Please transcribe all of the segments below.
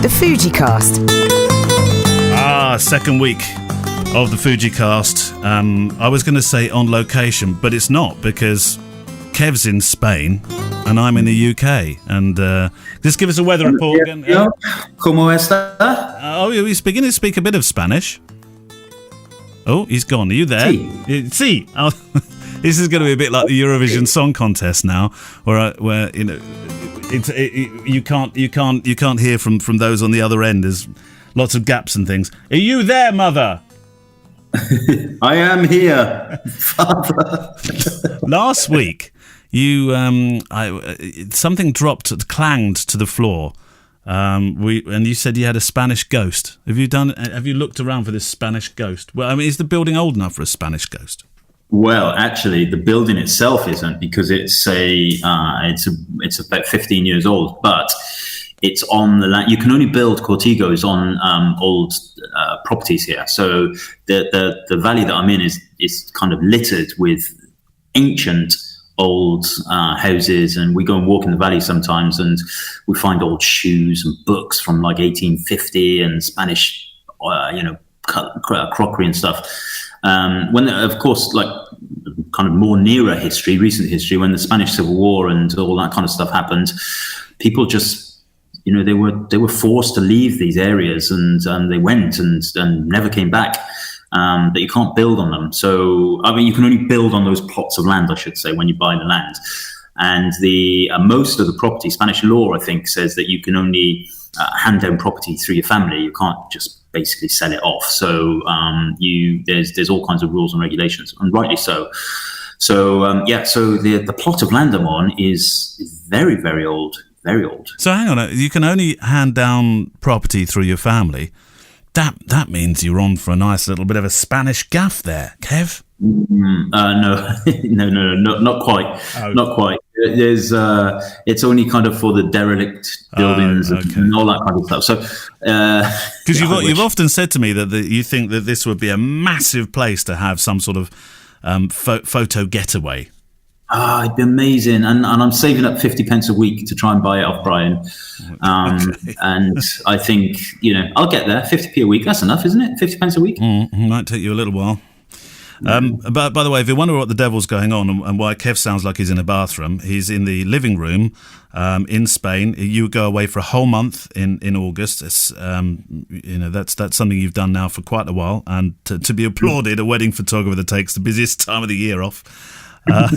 The FujiCast. Second week of the FujiCast. I was going to say on location, but it's not, because Kev's in Spain and I'm in the UK. And just give us a weather report. ¿Cómo está? He's beginning to speak a bit of Spanish. Oh, he's gone. Are you there? Sí. Oh, this is going to be a bit like the Eurovision Song Contest now, where you know you can't hear from those on the other end. There's lots of gaps and things. Are you there, mother? I am here, father. Last week, you something clanged to the floor. And you said you had a Spanish ghost. Have you looked around for this Spanish ghost? Well, I mean, is the building old enough for a Spanish ghost? Well, actually, the building itself isn't, because it's about 15 years old, but it's on the land. You can only build cortigos on old properties here. So the valley that I'm in is kind of littered with ancient old houses, and we go and walk in the valley sometimes, and we find old shoes and books from like 1850 and Spanish, crockery and stuff. When, of course, like kind of more nearer history, recent history, when the Spanish Civil War and all that kind of stuff happened, people just, they were forced to leave these areas, and they went and never came back. But you can't build on them. So, I mean, you can only build on those plots of land, I should say, when you buy the land. And the most of the property, Spanish law, I think, says that you can only hand down property through your family. You can't just basically sell it off. So there's all kinds of rules and regulations, and rightly so. So, so the plot of land I'm on is very, very old, very old. So hang on, you can only hand down property through your family. That means you're on for a nice little bit of a Spanish gaff there, Kev. No, not quite. Oh. Not quite. There's it's only kind of for the derelict buildings and all that kind of stuff. So, because you've often said to me that you think that this would be a massive place to have some sort of photo getaway. It'd be amazing, and I'm saving up 50 pence a week to try and buy it off Brian. Okay. And I think I'll get there. 50p a week, that's enough, isn't it? 50 pence a week. Might take you a little while. But by the way, if you wonder what the devil's going on and why Kev sounds like he's in a bathroom, he's in the living room in Spain. You go away for a whole month in August. It's that's something you've done now for quite a while, and to be applauded, a wedding photographer that takes the busiest time of the year off. But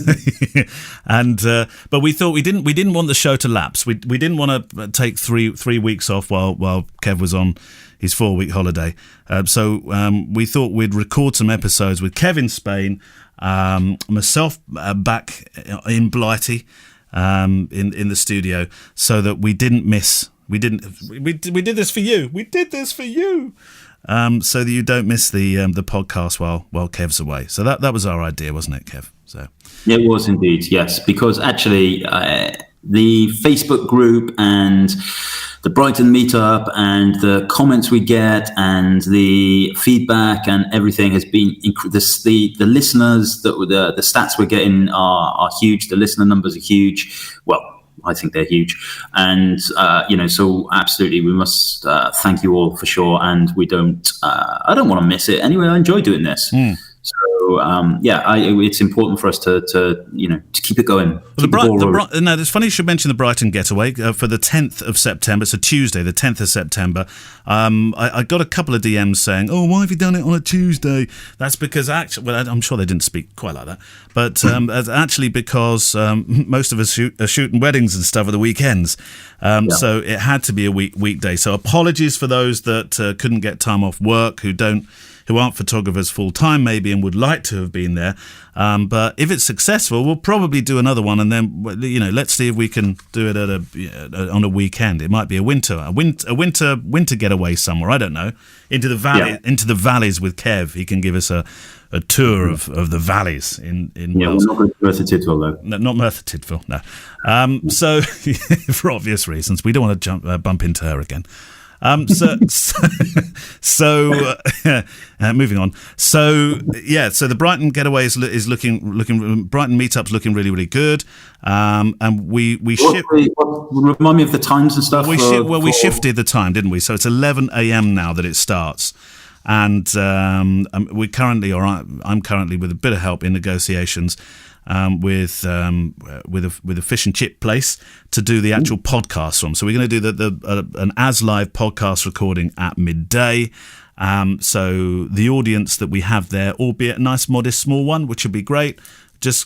we thought we didn't want the show to lapse. We didn't want to take three weeks off while Kev was on his 4-week holiday. So we thought we'd record some episodes with Kev in Spain, myself back in Blighty in the studio, so that we didn't miss. We did this for you. We did this for you. So that you don't miss the podcast while Kev's away. So that was our idea, wasn't it, Kev? So it was indeed, yes, because actually the Facebook group and the Brighton meetup and the comments we get and the feedback and everything has been the listeners, the stats we're getting are huge. The listener numbers are huge. Well, I think they're huge, and so absolutely we must thank you all for sure. And I don't want to miss it anyway. I enjoy doing this. So it's important for us to keep it going. It's funny you should mention the Brighton getaway for the 10th of September. It's a Tuesday, the 10th of September. I got a couple of DMs saying, "Oh, why have you done it on a Tuesday?" That's because I'm sure they didn't speak quite like that, but actually because most of us are shooting weddings and stuff at the weekends, so it had to be a weekday. So apologies for those that couldn't get time off work, who aren't photographers full time maybe and would like to have been there, but if it's successful, we'll probably do another one, and then let's see if we can do it on a weekend. It might be a winter getaway somewhere. I don't know, into the valleys with Kev. He can give us a tour of the valleys in Wales. We're not going to Merthyr Tydfil though. No, not Merthyr Tydfil. No. So for obvious reasons, we don't want to bump into her again. Moving on. So the Brighton getaway is looking. Brighton meetup's looking really, really good. And we ship. Remind me of the times and stuff. We shifted the time, didn't we? So it's 11 a.m. now that it starts. And we currently, I'm currently with a bit of help in negotiations with a fish and chip place to do the actual podcast from. So we're going to do an as live podcast recording at midday. So the audience that we have there, albeit a nice, modest, small one, which will be great.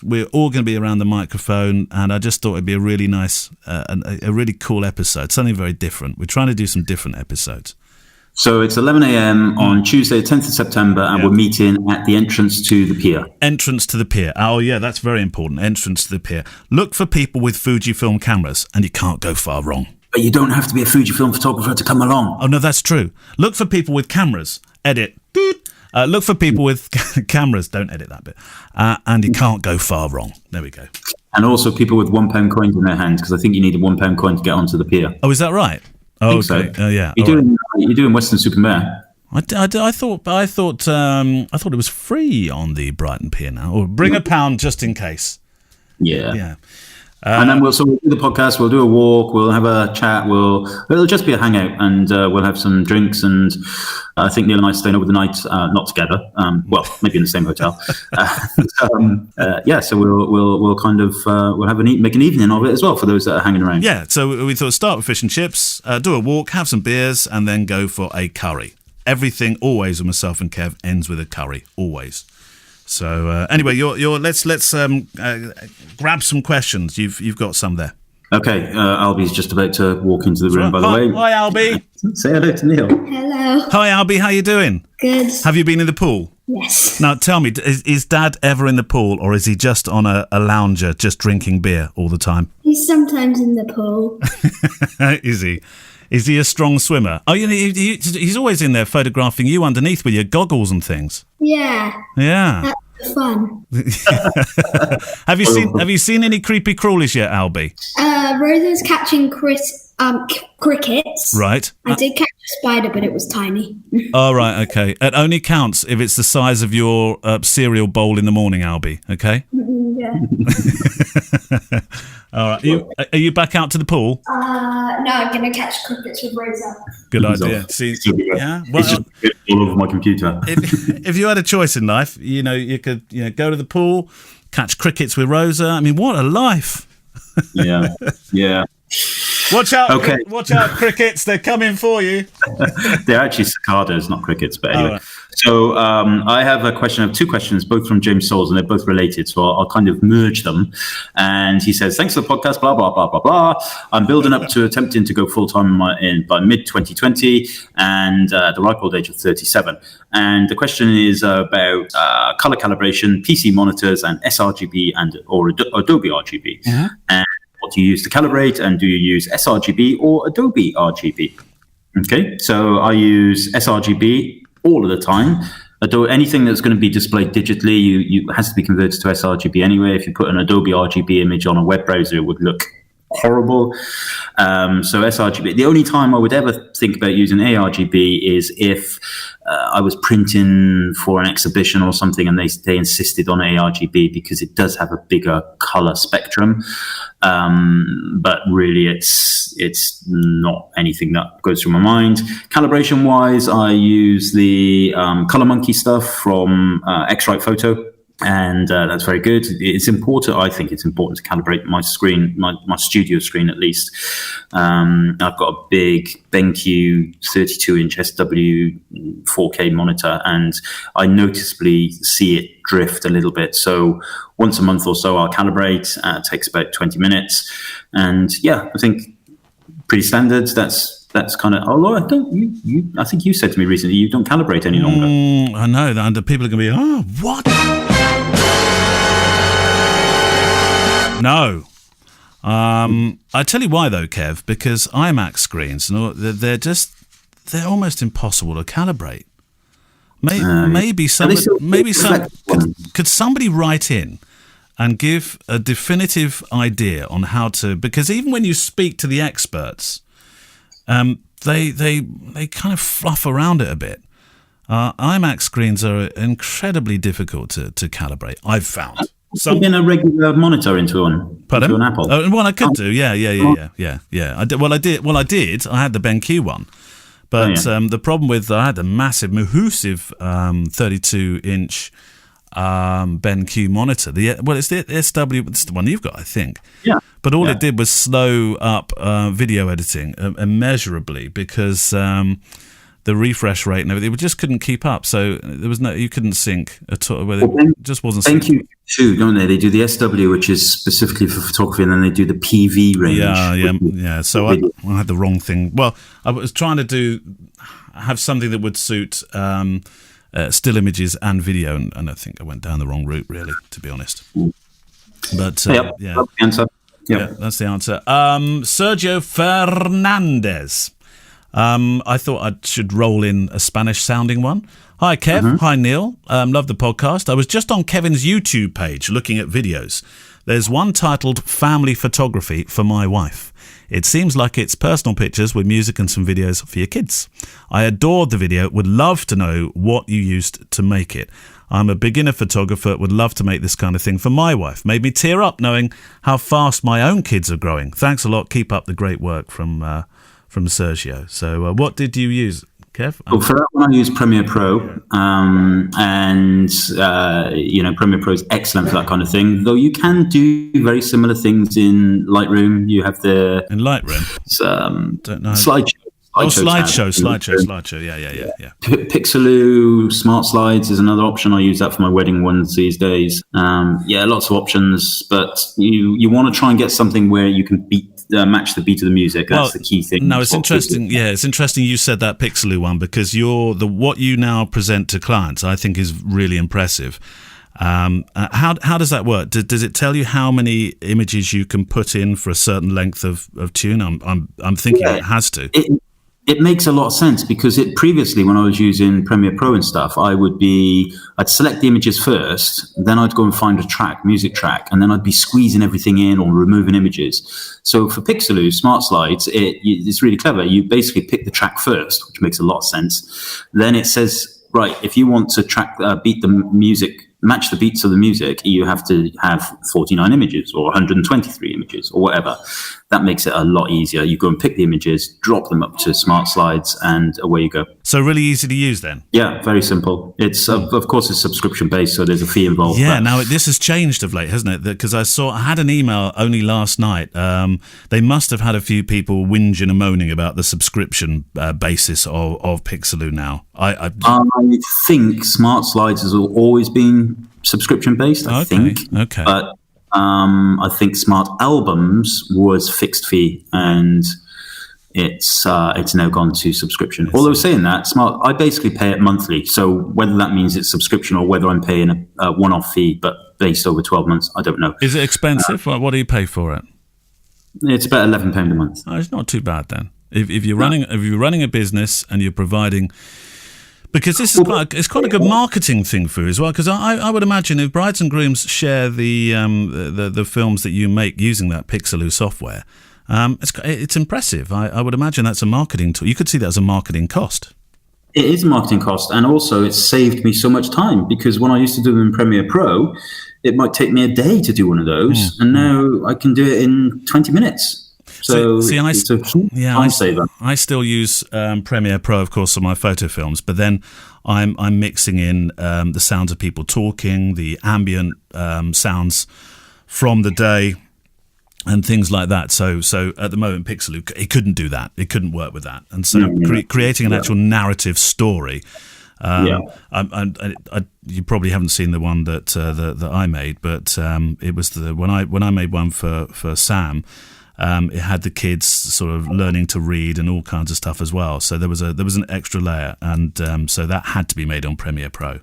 We're all going to be around the microphone, and I just thought it'd be a really nice, a really cool episode. Something very different. We're trying to do some different episodes. So it's 11 a.m. on Tuesday, 10th of September, and we're meeting at the entrance to the pier. Entrance to the pier. Oh, yeah, that's very important. Entrance to the pier. Look for people with FujiFilm cameras, and you can't go far wrong. But you don't have to be a FujiFilm photographer to come along. Oh, no, that's true. Look for people with cameras. Edit. Look for people with cameras. Don't edit that bit. And you can't go far wrong. There we go. And also people with £1 coins in their hands, because I think you need a £1 coin to get onto the pier. Oh, is that right? Oh, okay. So. Yeah. You're doing Weston-super-Mare. I thought it was free on the Brighton Pier now. Or bring £1 just in case. Yeah. And then we'll do the podcast. We'll do a walk. We'll have a chat. It'll just be a hangout, and we'll have some drinks. And I think Neale and I are staying over the night, not together. Well, maybe in the same hotel. So we'll kind of we'll make an evening of it as well for those that are hanging around. Yeah. So we thought start with fish and chips, do a walk, have some beers, and then go for a curry. Everything always with myself and Kev ends with a curry, always. So anyway, let's grab some questions. You've got some there. Okay, Albie's just about to walk into the room. By the way, hi Albie. Say hello to Neale. Hello. Hi Albie, how you doing? Good. Have you been in the pool? Yes. Now tell me, is Dad ever in the pool, or is he just on a lounger, just drinking beer all the time? He's sometimes in the pool. Is he? Is he a strong swimmer? Oh, he's always in there photographing you underneath with your goggles and things. Yeah. Yeah. That's fun. Have you seen any creepy crawlies yet, Albie? Rosa's catching crickets. Right. I did catch a spider, but it was tiny. Oh, right, okay. It only counts if it's the size of your cereal bowl in the morning, Albie, okay? Yeah. All right. Are you back out to the pool? No, I'm going to catch crickets with Rosa. Good idea. See, yeah. Well, it's just all over my computer. If you had a choice in life, you could go to the pool, catch crickets with Rosa. I mean, what a life. Yeah. Watch out! Okay. Watch out, crickets! They're coming for you. They're actually cicadas, not crickets. But anyway, right. So I have two questions, both from James Souls, and they're both related. So I'll kind of merge them. And he says, "Thanks for the podcast. Blah blah blah blah blah. I'm building up to attempting to go full time by mid 2020, and the ripe old age of 37. And the question is about color calibration, PC monitors, and sRGB or Adobe RGB. Mm-hmm. And what do you use to calibrate, and do you use sRGB or Adobe RGB?" Okay, so I use sRGB all of the time. Anything that's going to be displayed digitally, you has to be converted to sRGB anyway. If you put an Adobe RGB image on a web browser, it would look horrible. So sRGB. The only time I would ever think about using ARGB is if I was printing for an exhibition or something, and they insisted on ARGB because it does have a bigger color spectrum. But really, it's not anything that goes through my mind. Calibration wise, I use the Color Monkey stuff from X-Rite Photo. And that's very good. It's important. I think it's important to calibrate my screen, my studio screen at least. I've got a big BenQ 32-inch SW 4K monitor, and I noticeably see it drift a little bit. So once a month or so, I'll calibrate. It takes about 20 minutes, and yeah, I think pretty standard. That's kind of. Although I think you said to me recently you don't calibrate any longer. I know that people are going to be, oh, what? No. I tell you why though, Kev, because iMac screens, they're almost impossible to calibrate. Could somebody write in and give a definitive idea on how to, because even when you speak to the experts, they kind of fluff around it a bit. IMAX screens are incredibly difficult to calibrate, I've found. Put in a regular monitor into one. Pardon? Into an Apple. Well, I could do. Yeah. I did. I had the BenQ one, but the problem with I had a massive Mahusive 32-inch BenQ monitor. It's the SW. It's the one you've got, I think. Yeah. But all it did was slow up video editing immeasurably because the refresh rate and everything, it just couldn't keep up. So you couldn't sync at all. It just wasn't syncing. BenQ too, don't they? They do the SW, which is specifically for photography, and then they do the PV range. Yeah. So I had the wrong thing. Well, I was trying to have something that would suit still images and video, and I think I went down the wrong route, really, to be honest. But that's the answer. Yeah, that's the answer. Sergio Fernandez. I thought I should roll in a Spanish-sounding one. Hi, Kev. Mm-hmm. Hi, Neale. Love the podcast. I was just on Kevin's YouTube page looking at videos. There's one titled Family Photography for My Wife. It seems like it's personal pictures with music and some videos for your kids. I adored the video. Would love to know what you used to make it. I'm a beginner photographer. Would love to make this kind of thing for my wife. Made me tear up knowing how fast my own kids are growing. Thanks a lot. Keep up the great work from Sergio. So what did you use, Kev? Well, for that one, I use Premiere Pro, and Premiere Pro is excellent for that kind of thing. Though you can do very similar things in Lightroom. You have in Lightroom. Don't know. Slideshow. Yeah. Pixeloo, Smart Slides is another option. I use that for my wedding ones these days. Lots of options, but you want to try and get something where you can match the beat of the music. That's the key thing. No, it's interesting. Yeah, it's interesting you said that Pixeloo one because what you now present to clients, I think, is really impressive. How does that work? Does it tell you how many images you can put in for a certain length of tune? I'm thinking it has to. It makes a lot of sense because previously when I was using Premiere Pro and stuff, I'd select the images first, then I'd go and find a music track, and then I'd be squeezing everything in or removing images. So for Pixeloo, Smart Slides, it's really clever. You basically pick the track first, which makes a lot of sense. Then it says, right, if you want to beat the music, match the beats of the music, you have to have 49 images or 123 images or whatever. That makes it a lot easier. You go and pick the images, drop them up to Smart Slides, and away you go. So really easy to use then? Yeah, very simple. It's of course it's subscription based, so there's a fee involved. Yeah, now this has changed of late, hasn't it? Because I had an email only last night. They must have had a few people whinging and moaning about the subscription basis of Pixeloo now. I think Smart Slides has always been subscription based. I think. Okay. But I think Smart Albums was fixed fee, and it's now gone to subscription. Although saying that, I basically pay it monthly. So whether that means it's subscription or whether I'm paying a one-off fee, but based over 12 months, I don't know. Is it expensive? What do you pay for it? It's about £11 a month. Oh, it's not too bad then. If you're running a business and you're providing. Because this is quite a good marketing thing for you as well. Because I would imagine if brides and grooms share the films that you make using that Pixeloo software, it's impressive. I would imagine that's a marketing tool. You could see that as a marketing cost. It is a marketing cost, and also it's saved me so much time because when I used to do them in Premiere Pro, it might take me a day to do one of those, and now I can do it in 20 minutes. So I still use Premiere Pro, of course, for my photo films, but then I'm mixing in the sounds of people talking, the ambient sounds from the day, and things like that. So at the moment, Pixeloo, it couldn't do that. It couldn't work with that. And so creating an actual narrative story. You probably haven't seen the one that I made, but it was when I made one for Sam. It had the kids sort of learning to read and all kinds of stuff as well. So there was an extra layer, and so that had to be made on Premiere Pro.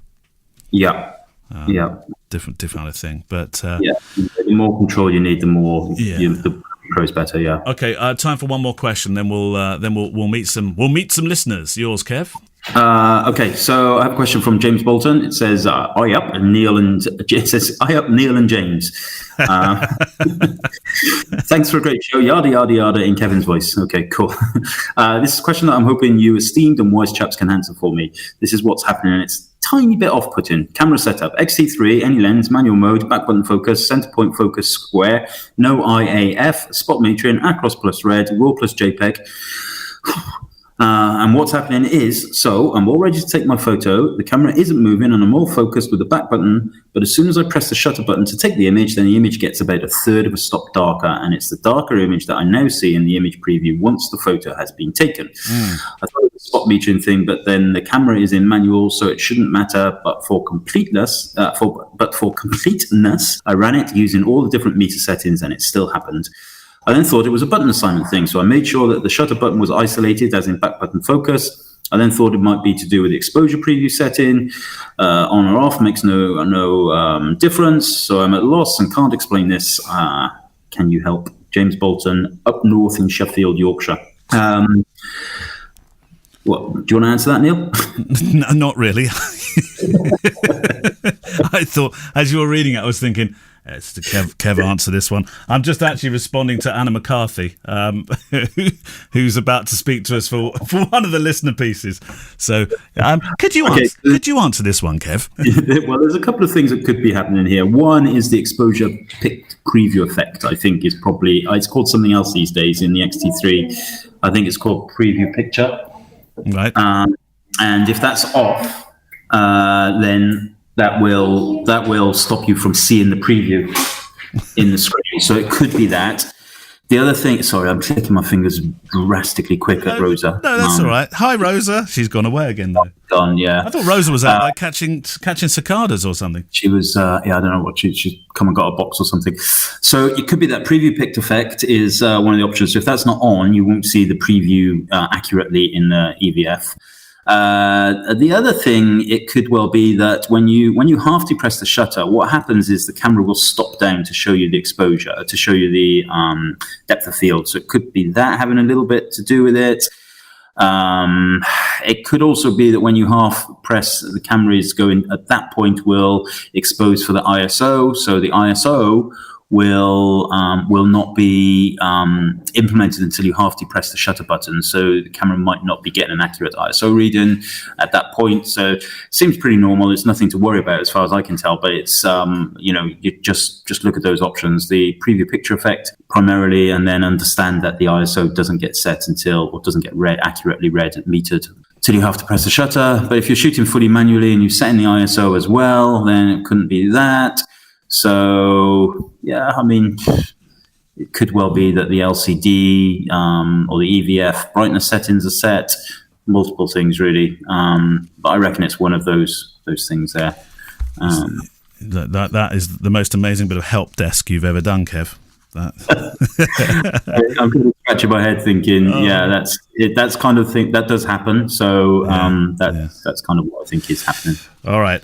Different kind of thing. But the more control you need, the more the Pro's better. Yeah. Okay. Time for one more question. Then we'll meet some listeners. Yours, Kev. Okay, so I have a question from James Bolton. It says, "Eye up, Neale and it says, eye up, Neale and James." Thanks for a great show. Yada yada yada in Kevin's voice. Okay, cool. This is a question that I'm hoping you esteemed and wise chaps can answer for me. This is what's happening, and it's tiny bit off-putting. Camera setup: XT3, any lens, manual mode, back button focus, center point focus square, no IAF, spot metering, Acros plus red, RAW plus JPEG. And what's happening is, so I'm all ready to take my photo, the camera isn't moving and I'm all focused with the back button, but as soon as I press the shutter button to take the image, then the image gets about a third of a stop darker, and it's the darker image that I now see in the image preview once the photo has been taken. I thought it was a spot metering thing, but then the camera is in manual, so it shouldn't matter, but for completeness, I ran it using all the different meter settings and it still happened. I then thought it was a button assignment thing, so I made sure that the shutter button was isolated, as in back button focus. I then thought it might be to do with the exposure preview setting. On or off makes no difference, so I'm at a loss and can't explain this. Can you help? James Bolton, up north in Sheffield, Yorkshire. What, do you want to answer that, Neale? No, not really. I thought, as you were reading it, I was thinking, it's to Kev answer this one. I'm just actually responding to Anna McCarthy, who's about to speak to us for one of the listener pieces. So, could you answer this one, Kev? Well, there's a couple of things that could be happening here. One is the exposure pick preview effect. I think is probably it's called something else these days in the XT3. I think it's called preview picture. Right. And if that's off, then that will stop you from seeing the preview in the screen. So it could be that. The other thing, sorry, I'm clicking my fingers drastically quick at Rosa. No, that's all right. Hi, Rosa. She's gone away again, though. Gone, yeah. I thought Rosa was out like catching cicadas or something. She was, I don't know what, she's come and got a box or something. So it could be that preview picked effect is one of the options. So if that's not on, you won't see the preview accurately in the EVF. The other thing, it could well be that when you half depress the shutter, what happens is the camera will stop down to show you the exposure, to show you the depth of field. So it could be that having a little bit to do with it. It could also be that when you half press, the camera is going at that point will expose for the ISO. So the ISO will not be implemented until you half depress the shutter button. So the camera might not be getting an accurate ISO reading at that point. So it seems pretty normal. It's nothing to worry about as far as I can tell, but it's, you just look at those options, the preview picture effect primarily, and then understand that the ISO doesn't get set or doesn't get accurately read and metered till you have to press the shutter. But if you're shooting fully manually and you're setting the ISO as well, then it couldn't be that. So, yeah, I mean, it could well be that the LCD or the EVF brightness settings are set, multiple things really. But I reckon it's one of those things there. That is the most amazing bit of help desk you've ever done, Kev. I'm kind of scratching my head thinking, that's kind of thing that does happen. So that's kind of what I think is happening. All right.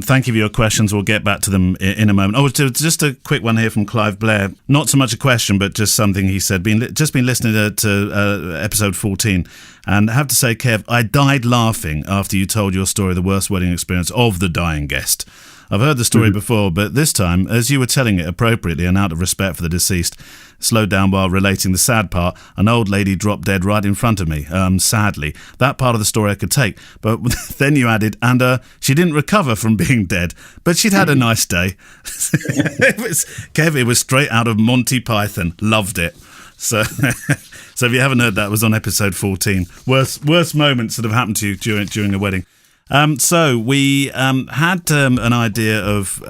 Thank you for your questions. We'll get back to them in a moment. Oh, just a quick one here from Clive Blair. Not so much a question, but just something he said. Been listening to episode 14, and I have to say, Kev, I died laughing after you told your story of the worst wedding experience of the dying guest. I've heard the story before, but this time, as you were telling it appropriately and out of respect for the deceased, slowed down while relating the sad part, an old lady dropped dead right in front of me, sadly. That part of the story I could take, but then you added, and she didn't recover from being dead, but she'd had a nice day. It was straight out of Monty Python. Loved it. So if you haven't heard that, it was on episode 14. Worst moments that have happened to you during a wedding. So we had an idea of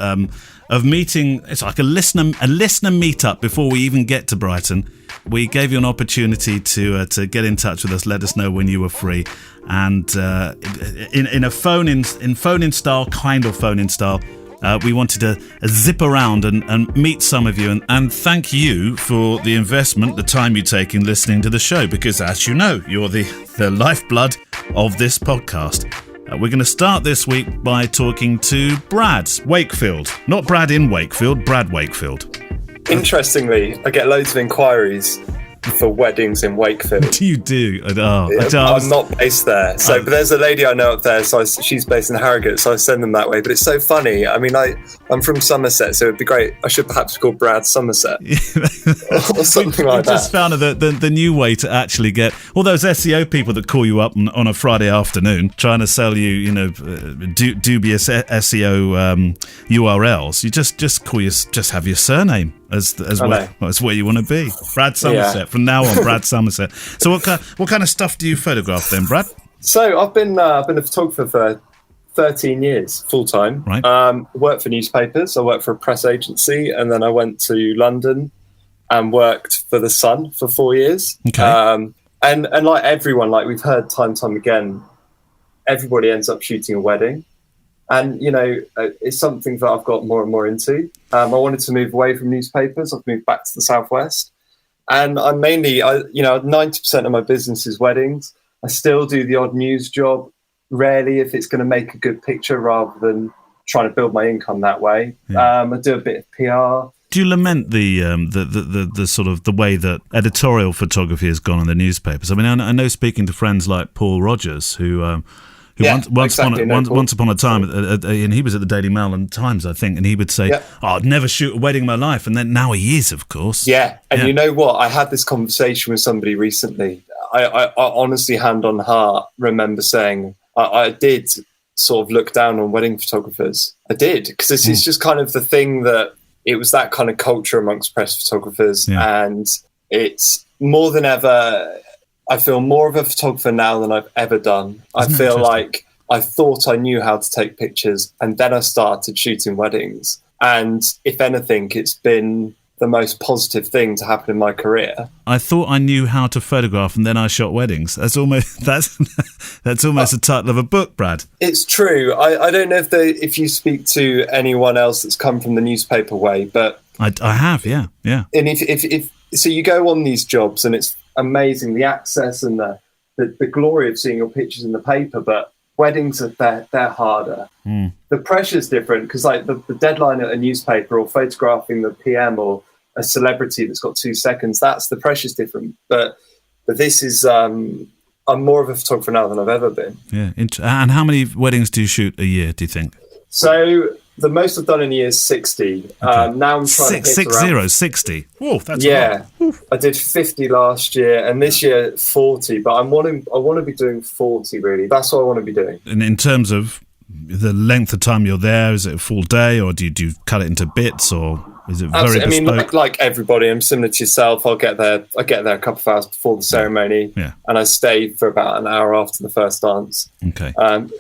meeting. It's like a listener meetup before we even get to Brighton. We gave you an opportunity to get in touch with us, let us know when you were free, and in phone-in style, we wanted to zip around and meet some of you and thank you for the investment, the time you take in listening to the show, because as you know, you're the lifeblood of this podcast. We're going to start this week by talking to Brad Wakefield. Not Brad in Wakefield, Brad Wakefield. Interestingly, I get loads of inquiries for weddings in Wakefield. You do. I'm not based there, but there's a lady I know up there, so she's based in Harrogate, so I send them that way. But it's so funny. I mean, I'm from Somerset, so it'd be great. I should perhaps be called Brad Somerset or something like that. I just found that the new way to actually get all those SEO people that call you up on a Friday afternoon trying to sell you, dubious SEO URLs. You just call just have your surname as where you want to be. Brad Somerset. Yeah. From now on, Brad Somerset. So what kind of stuff do you photograph then, Brad? So I've been a photographer for 13 years, full time. Right. Worked for newspapers. I worked for a press agency, and then I went to London and worked for The Sun for 4 years. Okay. And like everyone, like we've heard time and time again, everybody ends up shooting a wedding. And, it's something that I've got more and more into. I wanted to move away from newspapers. I've moved back to the Southwest. And I'm mainly, 90% of my business is weddings. I still do the odd news job, rarely if it's going to make a good picture rather than trying to build my income that way. Yeah. I do a bit of PR. Do you lament the sort of the way that editorial photography has gone in the newspapers? I mean, I know speaking to friends like Paul Rogers, who once upon a time, and he was at the Daily Mail and Times, I think, and he would say, I'd never shoot a wedding in my life. And then now he is, of course. Yeah. And you know what? I had this conversation with somebody recently. I honestly, hand on heart, remember saying I did sort of look down on wedding photographers. I did, because this is just kind of the thing that it was that kind of culture amongst press photographers. Yeah. And it's more than ever... I feel more of a photographer now than I've ever done. I feel like I thought I knew how to take pictures, and then I started shooting weddings. And if anything, it's been the most positive thing to happen in my career. I thought I knew how to photograph, and then I shot weddings. That's almost the title of a book, Brad. It's true. I don't know if you speak to anyone else that's come from the newspaper way, but I have, yeah. And if so, you go on these jobs, and it's amazing, the access and the glory of seeing your pictures in the paper, but weddings are they're harder. The pressure's different, because like the deadline at a newspaper or photographing the PM or a celebrity that's got 2 seconds, the pressure's different. But this is I'm more of a photographer now than I've ever been. Yeah. And how many weddings do you shoot a year, do you think? So the most I've done in a year is 60. Okay. Now I'm trying to hit around 60. Oh, that's a lot. I did 50 last year, and this year 40. But I want to be doing 40 really. That's what I want to be doing. And in terms of the length of time you're there, is it a full day, or do you cut it into bits, or is it very bespoke? I mean, like everybody, I'm similar to yourself. I get there a couple of hours before the ceremony, and I stay for about an hour after the first dance. Okay.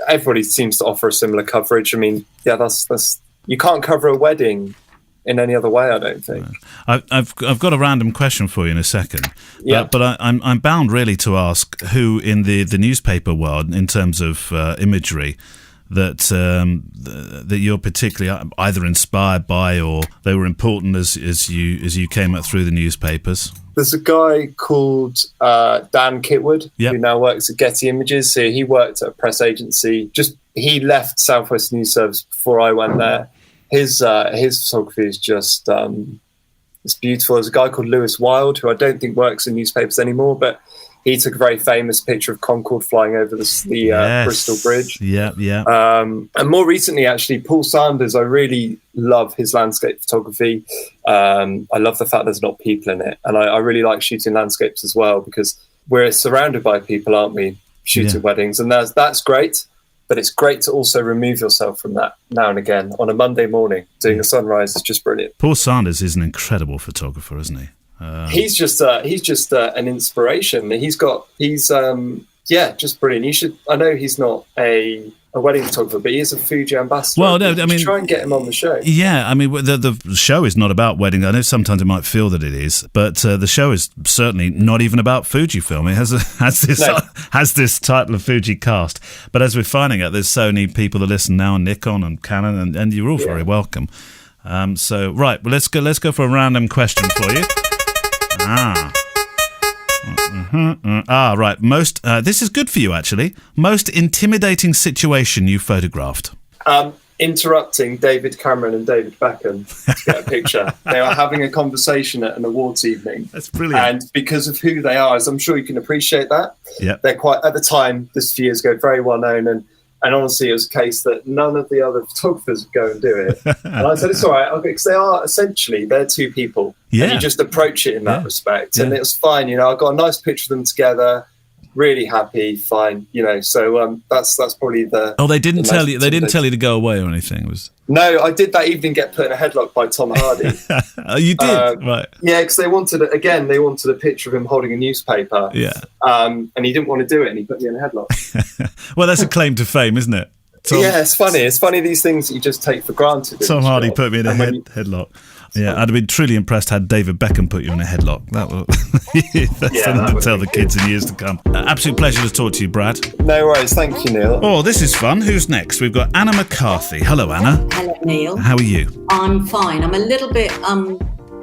Everybody seems to offer a similar coverage. I mean, that's you can't cover a wedding in any other way, I don't think. I've got a random question for you in a second. But I'm bound really to ask who in the newspaper world, in terms of imagery, that you're particularly either inspired by, or they were important as you came up through the newspapers. There's a guy called Dan Kitwood who now works at Getty Images. So he worked at a press agency. He left Southwest News Service before I went there. His photography is just it's beautiful. There's a guy called Lewis Wilde, who I don't think works in newspapers anymore, but he took a very famous picture of Concorde flying over the Bristol Bridge. And more recently, actually, Paul Sanders, I really love his landscape photography. I love the fact there's not people in it. And I really like shooting landscapes as well, because we're surrounded by people, aren't we, shooting weddings. And that's great. But it's great to also remove yourself from that now and again. On a Monday morning, doing a sunrise is just brilliant. Paul Sanders is an incredible photographer, isn't he? He's just an inspiration. He's just brilliant. I know he's not a wedding photographer, but he is a Fuji ambassador. Well, no, I mean, try and get him on the show. Yeah, I mean, the show is not about weddings. I know sometimes it might feel that it is, but the show is certainly not even about Fujifilm. It has this title of FujiCast. But as we're finding out, there's so many people that listen now, and Nikon and Canon, and you're all very welcome. So right, well, let's go for a random question for you. Right. This is good for you, actually. Most intimidating situation you photographed? interrupting David Cameron and David Beckham to get a picture. They were having a conversation at an awards evening. That's brilliant. And because of who they are, as I'm sure you can appreciate that, Yep. they're quite, at the time, this few years ago, very well known. And honestly, it was a case that none of the other photographers would go and do it. And I said, it's all right, because they're two people. Yeah. And you just approach it in that respect. Yeah. And it was fine, I got a nice picture of them together. Really happy, fine, So that's probably the. Oh, they didn't tell you. They didn't tell you to go away or anything. No, I did that evening get put in a headlock by Tom Hardy. Oh, you did, right? Yeah, because they wanted a picture of him holding a newspaper. Yeah. And he didn't want to do it, and he put me in a headlock. Well, that's a claim to fame, isn't it? Yeah, it's funny. It's funny, these things that you just take for granted. Tom Hardy put me in a headlock. Yeah, I'd have been truly impressed had David Beckham put you in a headlock. That's something to tell the kids in years to come. Absolute pleasure to talk to you, Brad. No worries. Thank you, Neil. Oh, this is fun. Who's next? We've got Anna McCarthy. Hello, Anna. Hello, Neil. How are you? I'm fine. I'm a little bit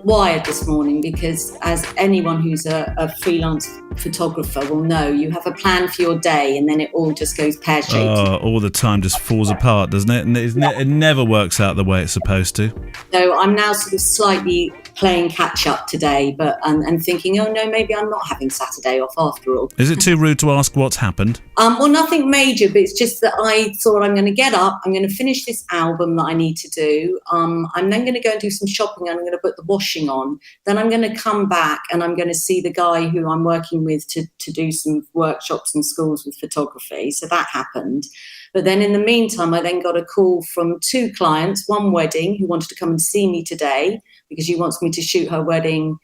wired this morning because, as anyone who's a freelance photographer will know, you have a plan for your day and then it all just goes pear-shaped. Oh, all the time just falls apart, doesn't it? And it never works out the way it's supposed to. So I'm now sort of slightly playing catch up today, but and thinking, oh no, maybe I'm not having Saturday off after all. Is it too rude to ask what's happened? Well, nothing major, but it's just that I thought I'm going to get up, I'm going to finish this album that I need to do. I'm then going to go and do some shopping, and I'm going to put the washing on. Then I'm going to come back and I'm going to see the guy who I'm working with to do some workshops and schools with photography. So that happened. But then in the meantime, I then got a call from two clients, one wedding, who wanted to come and see me today because she wants me to shoot her wedding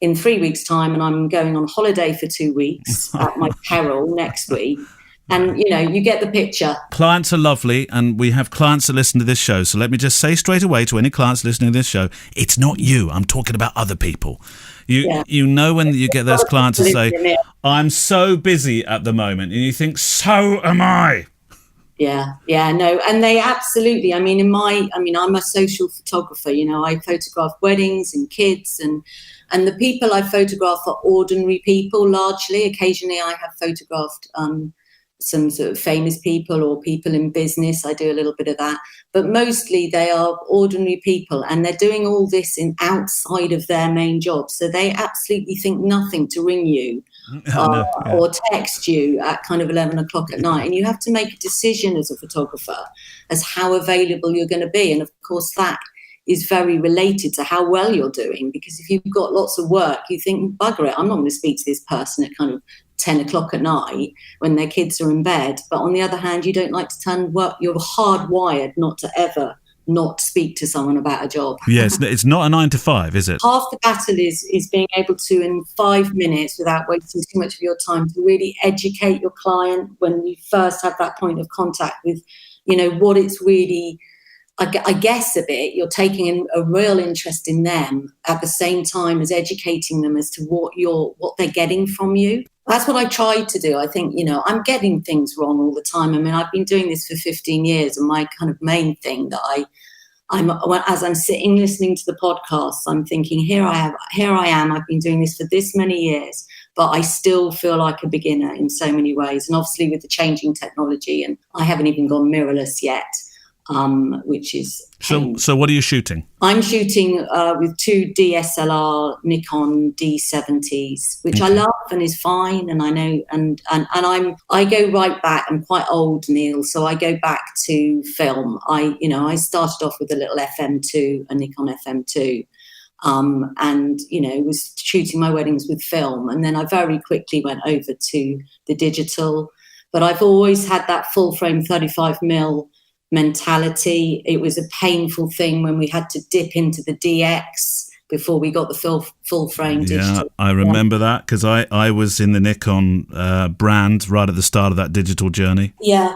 in 3 weeks' time, and I'm going on holiday for 2 weeks at my peril next week. And, you get the picture. Clients are lovely, and we have clients that listen to this show. So let me just say straight away to any clients listening to this show, it's not you. I'm talking about other people. You know when you get those clients to say, I'm so busy at the moment, and you think, so am I. Yeah, no, and they absolutely. I'm a social photographer. I photograph weddings and kids, and the people I photograph are ordinary people largely. Occasionally, I have photographed some sort of famous people or people in business. I do a little bit of that, but mostly they are ordinary people, and they're doing all this outside of their main job. So they absolutely think nothing to ring you. Or text you at kind of 11 o'clock at night, and you have to make a decision as a photographer as how available you're going to be. And of course that is very related to how well you're doing, because if you've got lots of work, you think, bugger it, I'm not going to speak to this person at kind of 10 o'clock at night when their kids are in bed. But on the other hand, you don't like to turn work. You're hardwired not to ever not speak to someone about a job. Yes, it's not a 9 to 5, is it? Half the battle is being able to, in 5 minutes, without wasting too much of your time, to really educate your client when you first have that point of contact with, what it's really, I guess a bit, you're taking a real interest in them at the same time as educating them as to what they're getting from you. That's what I tried to do. I think, I'm getting things wrong all the time. I've been doing this for 15 years, and my kind of main thing that as I'm sitting listening to the podcasts, I'm thinking, here I am. I've been doing this for this many years, but I still feel like a beginner in so many ways. And obviously with the changing technology, and I haven't even gone mirrorless yet. Which is pain. So what are you shooting? I'm shooting with two DSLR Nikon D70s, which I love and is fine, and I know, and I go right back. I'm quite old, Neil, so I go back to film. I started off with a little FM2, a Nikon FM2. And was shooting my weddings with film, and then I very quickly went over to the digital. But I've always had that full frame 35mm mentality. It was a painful thing when we had to dip into the DX before we got the full frame digital. Yeah, I remember that because I was in the Nikon brand right at the start of that digital journey. Yeah.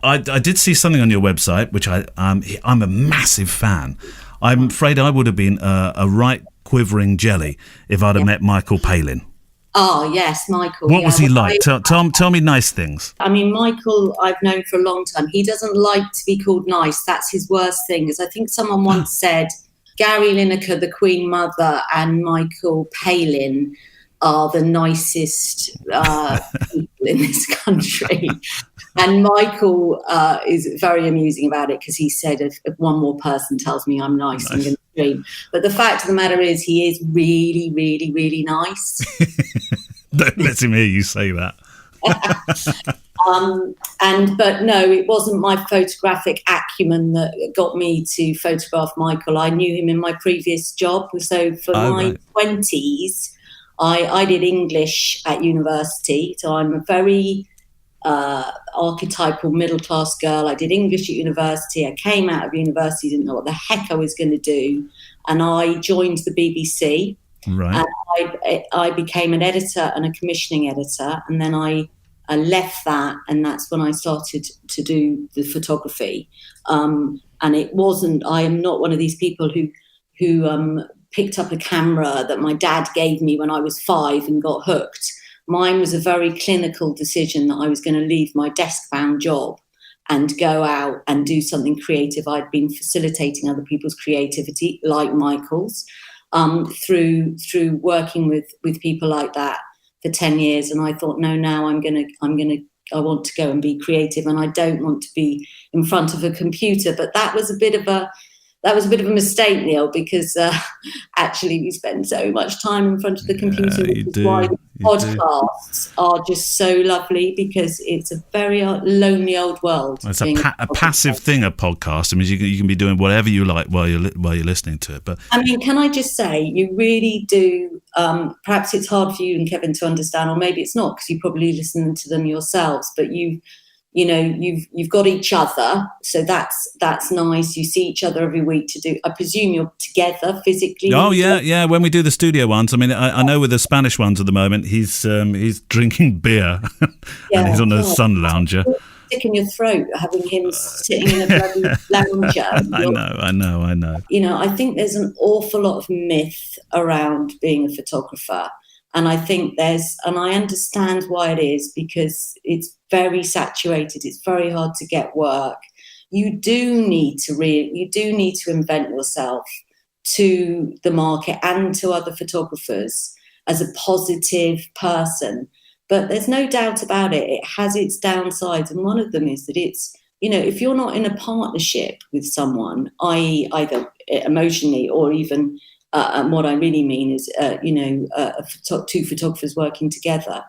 I did see something on your website, which I'm a massive fan. I'm afraid I would have been a right quivering jelly if I'd have met Michael Palin. Oh, yes, Michael. What was he like? Tell me nice things. Michael, I've known for a long time. He doesn't like to be called nice. That's his worst thing. As I think someone once said, Gary Lineker, the Queen Mother, and Michael Palin are the nicest people in this country. And Michael is very amusing about it because he said, if one more person tells me I'm nice. I'm going to scream. But the fact of the matter is, he is really, really, really nice. Don't let him hear you say that. But no, it wasn't my photographic acumen that got me to photograph Michael. I knew him in my previous job. So for my 20s, I did English at university. So I'm a very archetypal middle-class girl. I did English at university. I came out of university, didn't know what the heck I was going to do. And I joined the BBC. Right. And I became an editor and a commissioning editor. And then I left that, and that's when I started to do the photography. And it wasn't, I am not one of these people who picked up a camera that my dad gave me when I was 5 and got hooked. Mine was a very clinical decision that I was going to leave my desk-bound job and go out and do something creative. I'd been facilitating other people's creativity, like Michael's, through working with people like that for 10 years. And I thought, no, now I want to go and be creative, and I don't want to be in front of a computer. But that was a bit of a mistake, Neale, because actually we spend so much time in front of the computer, which is why podcasts are just so lovely, because it's a very lonely old world. It's a passive thing, a podcast. I mean, you can be doing whatever you like while you're listening to it. But I mean, can I just say, you really do. Perhaps it's hard for you and Kevin to understand, or maybe it's not, because you probably listen to them yourselves. But you've got each other, so that's nice. You see each other every week to do. I presume you're together physically. Oh yeah. When we do the studio ones, I mean, I know with the Spanish ones at the moment, he's drinking beer and he's on a sun lounger. Stick in your throat, having him sitting in a bloody lounger. I know. I think there's an awful lot of myth around being a photographer. And I think and I understand why it is, because it's very saturated. It's very hard to get work. You do need to invent yourself to the market and to other photographers as a positive person. But there's no doubt about it. It has its downsides. And one of them is that it's, if you're not in a partnership with someone, i.e. either emotionally or even and what I really mean is, two photographers working together.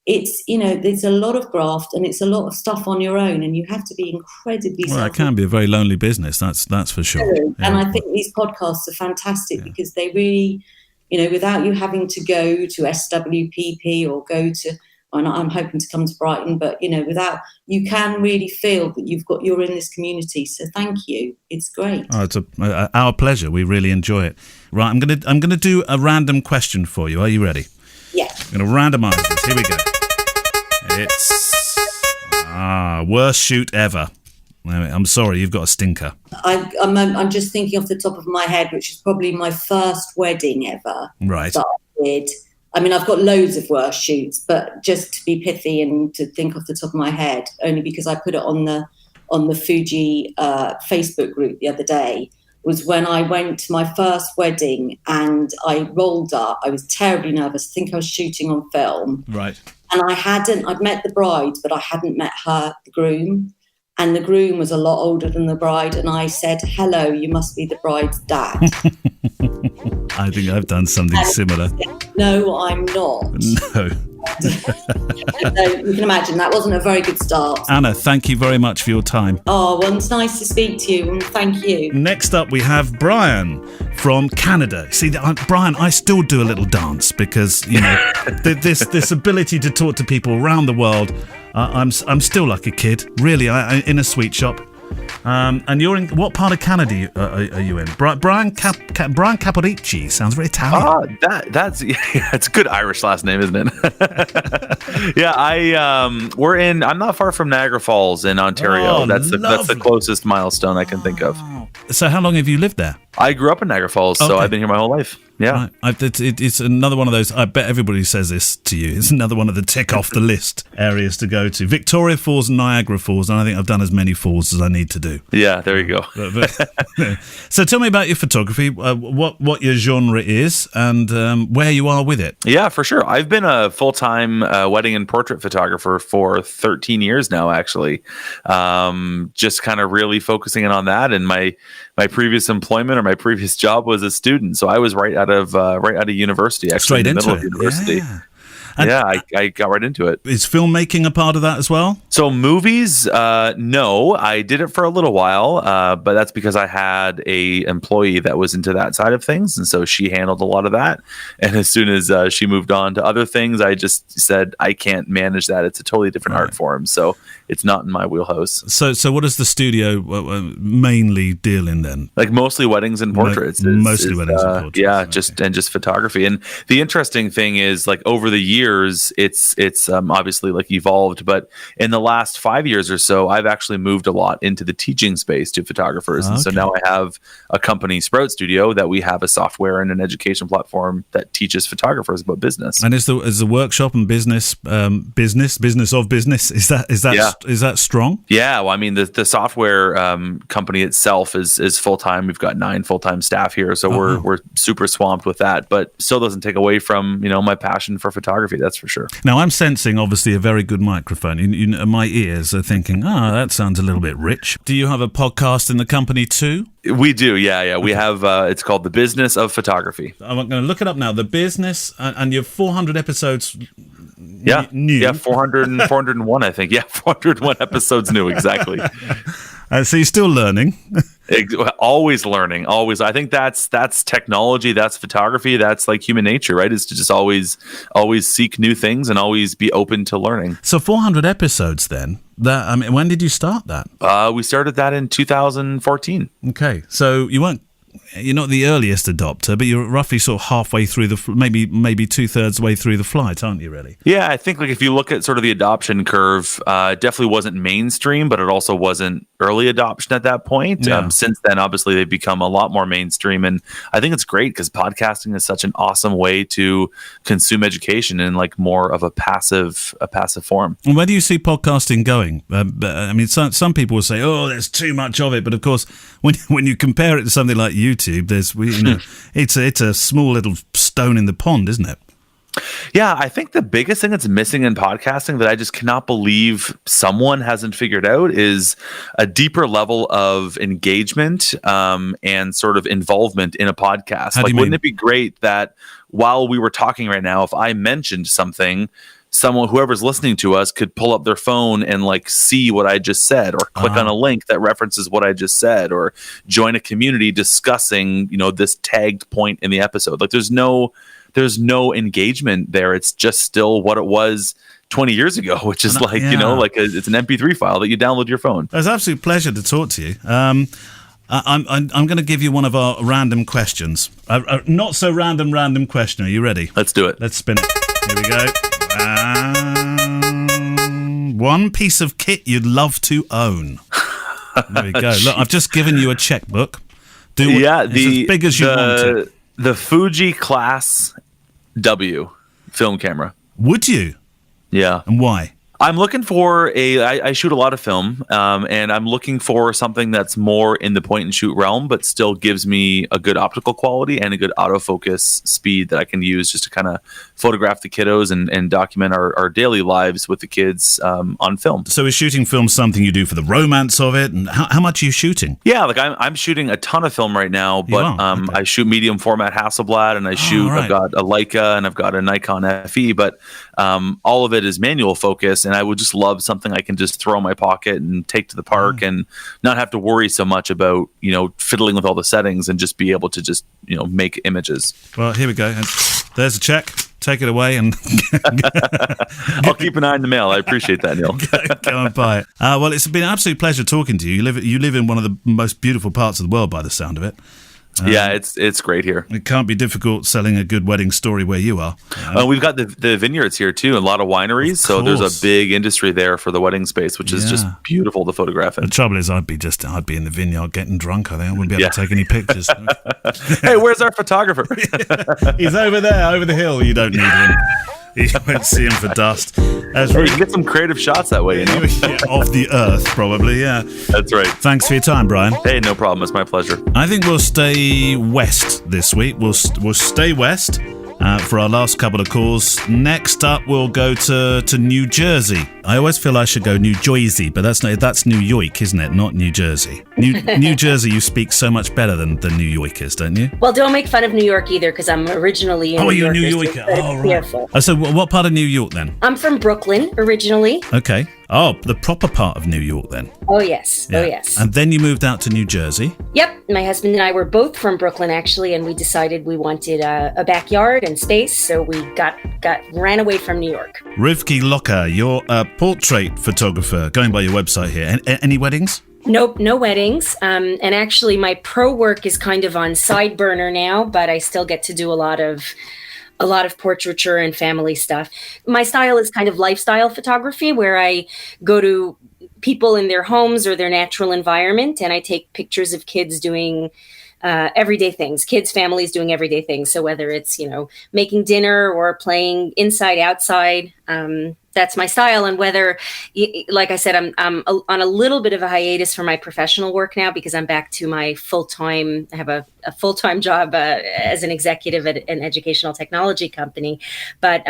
It's, there's a lot of graft and it's a lot of stuff on your own, and you have to be incredibly. Well, it can be a very lonely business. That's for sure. Yeah. And I think these podcasts are fantastic because they really, without you having to go to SWPP or go to. And I'm hoping to come to Brighton, but without, you can really feel that you're in this community. So thank you. It's great. Oh, it's our pleasure. We really enjoy it. Right, I'm gonna do a random question for you. Are you ready? Yeah. I'm gonna randomize this. Here we go. It's worst shoot ever. I'm sorry, you've got a stinker. I'm just thinking off the top of my head, which is probably my first wedding ever. Right. That I did. I mean, I've got loads of worst shoots, but just to be pithy and to think off the top of my head, only because I put it on the Fuji Facebook group the other day, was when I went to my first wedding and I rolled up. I was terribly nervous. I think I was shooting on film. Right. And I'd met the bride, but I hadn't met the groom. And the groom was a lot older than the bride. And I said, "Hello, you must be the bride's dad." I think I've done something similar. No, I'm not. No. So you can imagine that wasn't a very good start. Anna, thank you very much for your time. Oh, well, it's nice to speak to you, and thank you. Next up, we have Brian from Canada. See, Brian, I still do a little dance because, this ability to talk to people around the world, I'm still like a kid, really, in a sweet shop. And you're in what part of Canada are you in? Brian Caporici sounds very Italian. That's a good Irish last name, isn't it? Yeah, I'm not far from Niagara Falls in Ontario. That's the closest milestone I can think of. So how long have you lived there? I grew up in Niagara Falls, so I've been here my whole life. Yeah. Right. It's another one of those, I bet everybody says this to you, it's another one of the tick off the list areas to go to. Victoria Falls and Niagara Falls, and I think I've done as many falls as I need to do. Yeah, there you go. So tell me about your photography, what your genre is, and where you are with it. Yeah, for sure. I've been a full-time wedding and portrait photographer for 13 years now, actually. Just kind of really focusing in on that. And my previous employment or my previous job was a student, so I was right out of university, actually. Straight in the into middle of it. university. Yeah. I got right into it. Is filmmaking a part of that as well? So movies, no, I did it for a little while, but that's because I had a employee that was into that side of things, and so she handled a lot of that. And as soon as she moved on to other things, I just said I can't manage that. It's a totally different art form, so it's not in my wheelhouse. So what does the studio mainly deal in then? Like mostly weddings and portraits. Mostly weddings and portraits. Yeah, just photography. And the interesting thing is, like, over the years, it's obviously like evolved, but in the last 5 years or so, I've actually moved a lot into the teaching space to photographers. And so now I have a company, Sprout Studio, that we have a software and an education platform that teaches photographers about business. And is the workshop and business of business, is that strong? Yeah, well, I mean, the software company itself is full time. We've got 9 full time staff here, so we're super swamped with that. But still doesn't take away from my passion for photography. That's for sure. Now, I'm sensing obviously a very good microphone. My ears are thinking, that sounds a little bit rich. Do you have a podcast in the company too? We do, yeah. We have. It's called The Business of Photography. I'm going to look it up now. The Business, and you have 400 episodes. New. Yeah, 401, I think. Yeah, 401 episodes new, exactly. So you're still learning. Always learning, always. I think that's technology, that's photography, that's like human nature, right? Is to just always seek new things and always be open to learning. So 400 episodes then. When did you start that? We started that in 2014. Okay, so you're not the earliest adopter, but you're roughly sort of halfway through maybe 2/3 way through the flight, aren't you, really? Yeah, I think like if you look at sort of the adoption curve, it definitely wasn't mainstream, but it also wasn't early adoption at that point. Yeah. Since then, obviously, they've become a lot more mainstream, and I think it's great because podcasting is such an awesome way to consume education in like more of a passive form. And where do you see podcasting going? I mean, some people will say, "Oh, there's too much of it," but of course, when you compare it to something like YouTube, it's a small little stone in the pond, isn't it? Yeah, I think the biggest thing that's missing in podcasting that I just cannot believe someone hasn't figured out is a deeper level of engagement and sort of involvement in a podcast. Like, wouldn't it be great that while we were talking right now, if I mentioned something, whoever's listening to us could pull up their phone and like see what I just said, or click on a link that references what I just said, or join a community discussing, this tagged point in the episode. Like there's no engagement there. It's just still what it was 20 years ago, which is like, it's an MP3 file that you download to your phone. It's an absolute pleasure to talk to you. I'm going to give you one of our random questions. Not so random question. Are you ready? Let's do it. Let's spin it. Here we go. One piece of kit you'd love to own. There we go. Look, I've just given you a checkbook. It's as big as you want it. The Fuji Class W film camera. Would you? Yeah. And why? I'm looking for I shoot a lot of film, and I'm looking for something that's more in the point and shoot realm, but still gives me a good optical quality and a good autofocus speed that I can use just to kind of photograph the kiddos and document our daily lives with the kids on film. So is shooting film something you do for the romance of it? And how much are you shooting? Yeah, like I'm shooting a ton of film right now, but okay. I shoot medium format Hasselblad, and I've got a Leica and I've got a Nikon FE, but all of it is manual focus. And I would just love something I can just throw in my pocket and take to the park and not have to worry so much about, fiddling with all the settings and just be able to just, make images. Well, here we go. And there's a check. Take it away and I'll keep an eye in the mail. I appreciate that, Neale. Go and buy it. Well, it's been an absolute pleasure talking to you. You live in one of the most beautiful parts of the world by the sound of it. Yeah, it's great here. It can't be difficult selling a good wedding story where you are. We've got the vineyards here too, a lot of wineries. So there's a big industry there for the wedding space, which is just beautiful to photograph in. The trouble is, I'd be in the vineyard getting drunk. I think I wouldn't be able to take any pictures. Hey, where's our photographer? He's over there, over the hill. You don't need him. You won't see him for dust. You can get some creative shots that way, Of the earth, probably, yeah. That's right. Thanks for your time, Brian. Hey, no problem. It's my pleasure. I think we'll stay west this week. We'll stay west for our last couple of calls. Next up, we'll go to New Jersey. I always feel I should go New Jersey, but that's New York, isn't it? Not New Jersey. New Jersey, you speak so much better than New Yorkers, don't you? Well, don't make fun of New York either, because I'm originally a New Yorker. Oh, you're a New Yorker. Oh, right. So what part of New York then? I'm from Brooklyn originally. Okay. Oh, the proper part of New York then. Oh, yes. Yeah. Oh, yes. And then you moved out to New Jersey. Yep. My husband and I were both from Brooklyn, actually, and we decided we wanted a backyard and space, so we ran away from New York. Rivki Locker, you're a portrait photographer, going by your website here. Any weddings? Nope, no weddings. And actually, my pro work is kind of on side burner now, but I still get to do a lot of portraiture and family stuff. My style is kind of lifestyle photography, where I go to people in their homes or their natural environment, and I take pictures of kids doing everyday things, kids, families doing everyday things. So whether it's, making dinner or playing inside, outside, that's my style. And whether, like I said, I'm on a little bit of a hiatus for my professional work now, because I'm back to my full-time, I have a full-time job as an executive at an educational technology company. But,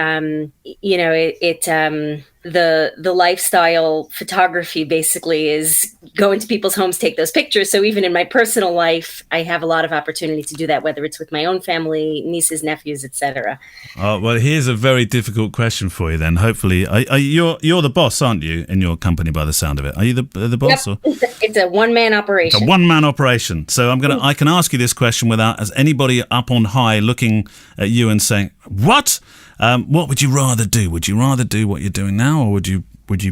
the lifestyle photography basically is go into people's homes, take those pictures. So even in my personal life, I have a lot of opportunity to do that, whether it's with my own family, nieces, nephews, etc. Oh, well, here's a very difficult question for you then. Hopefully, you're the boss, aren't you, in your company by the sound of it? Are you the boss? Yep. It's a one-man operation. It's a one-man operation. So I can ask you this question without as anybody up on high looking at you and saying, what? What would you rather do? Would you rather do what you're doing now, or would you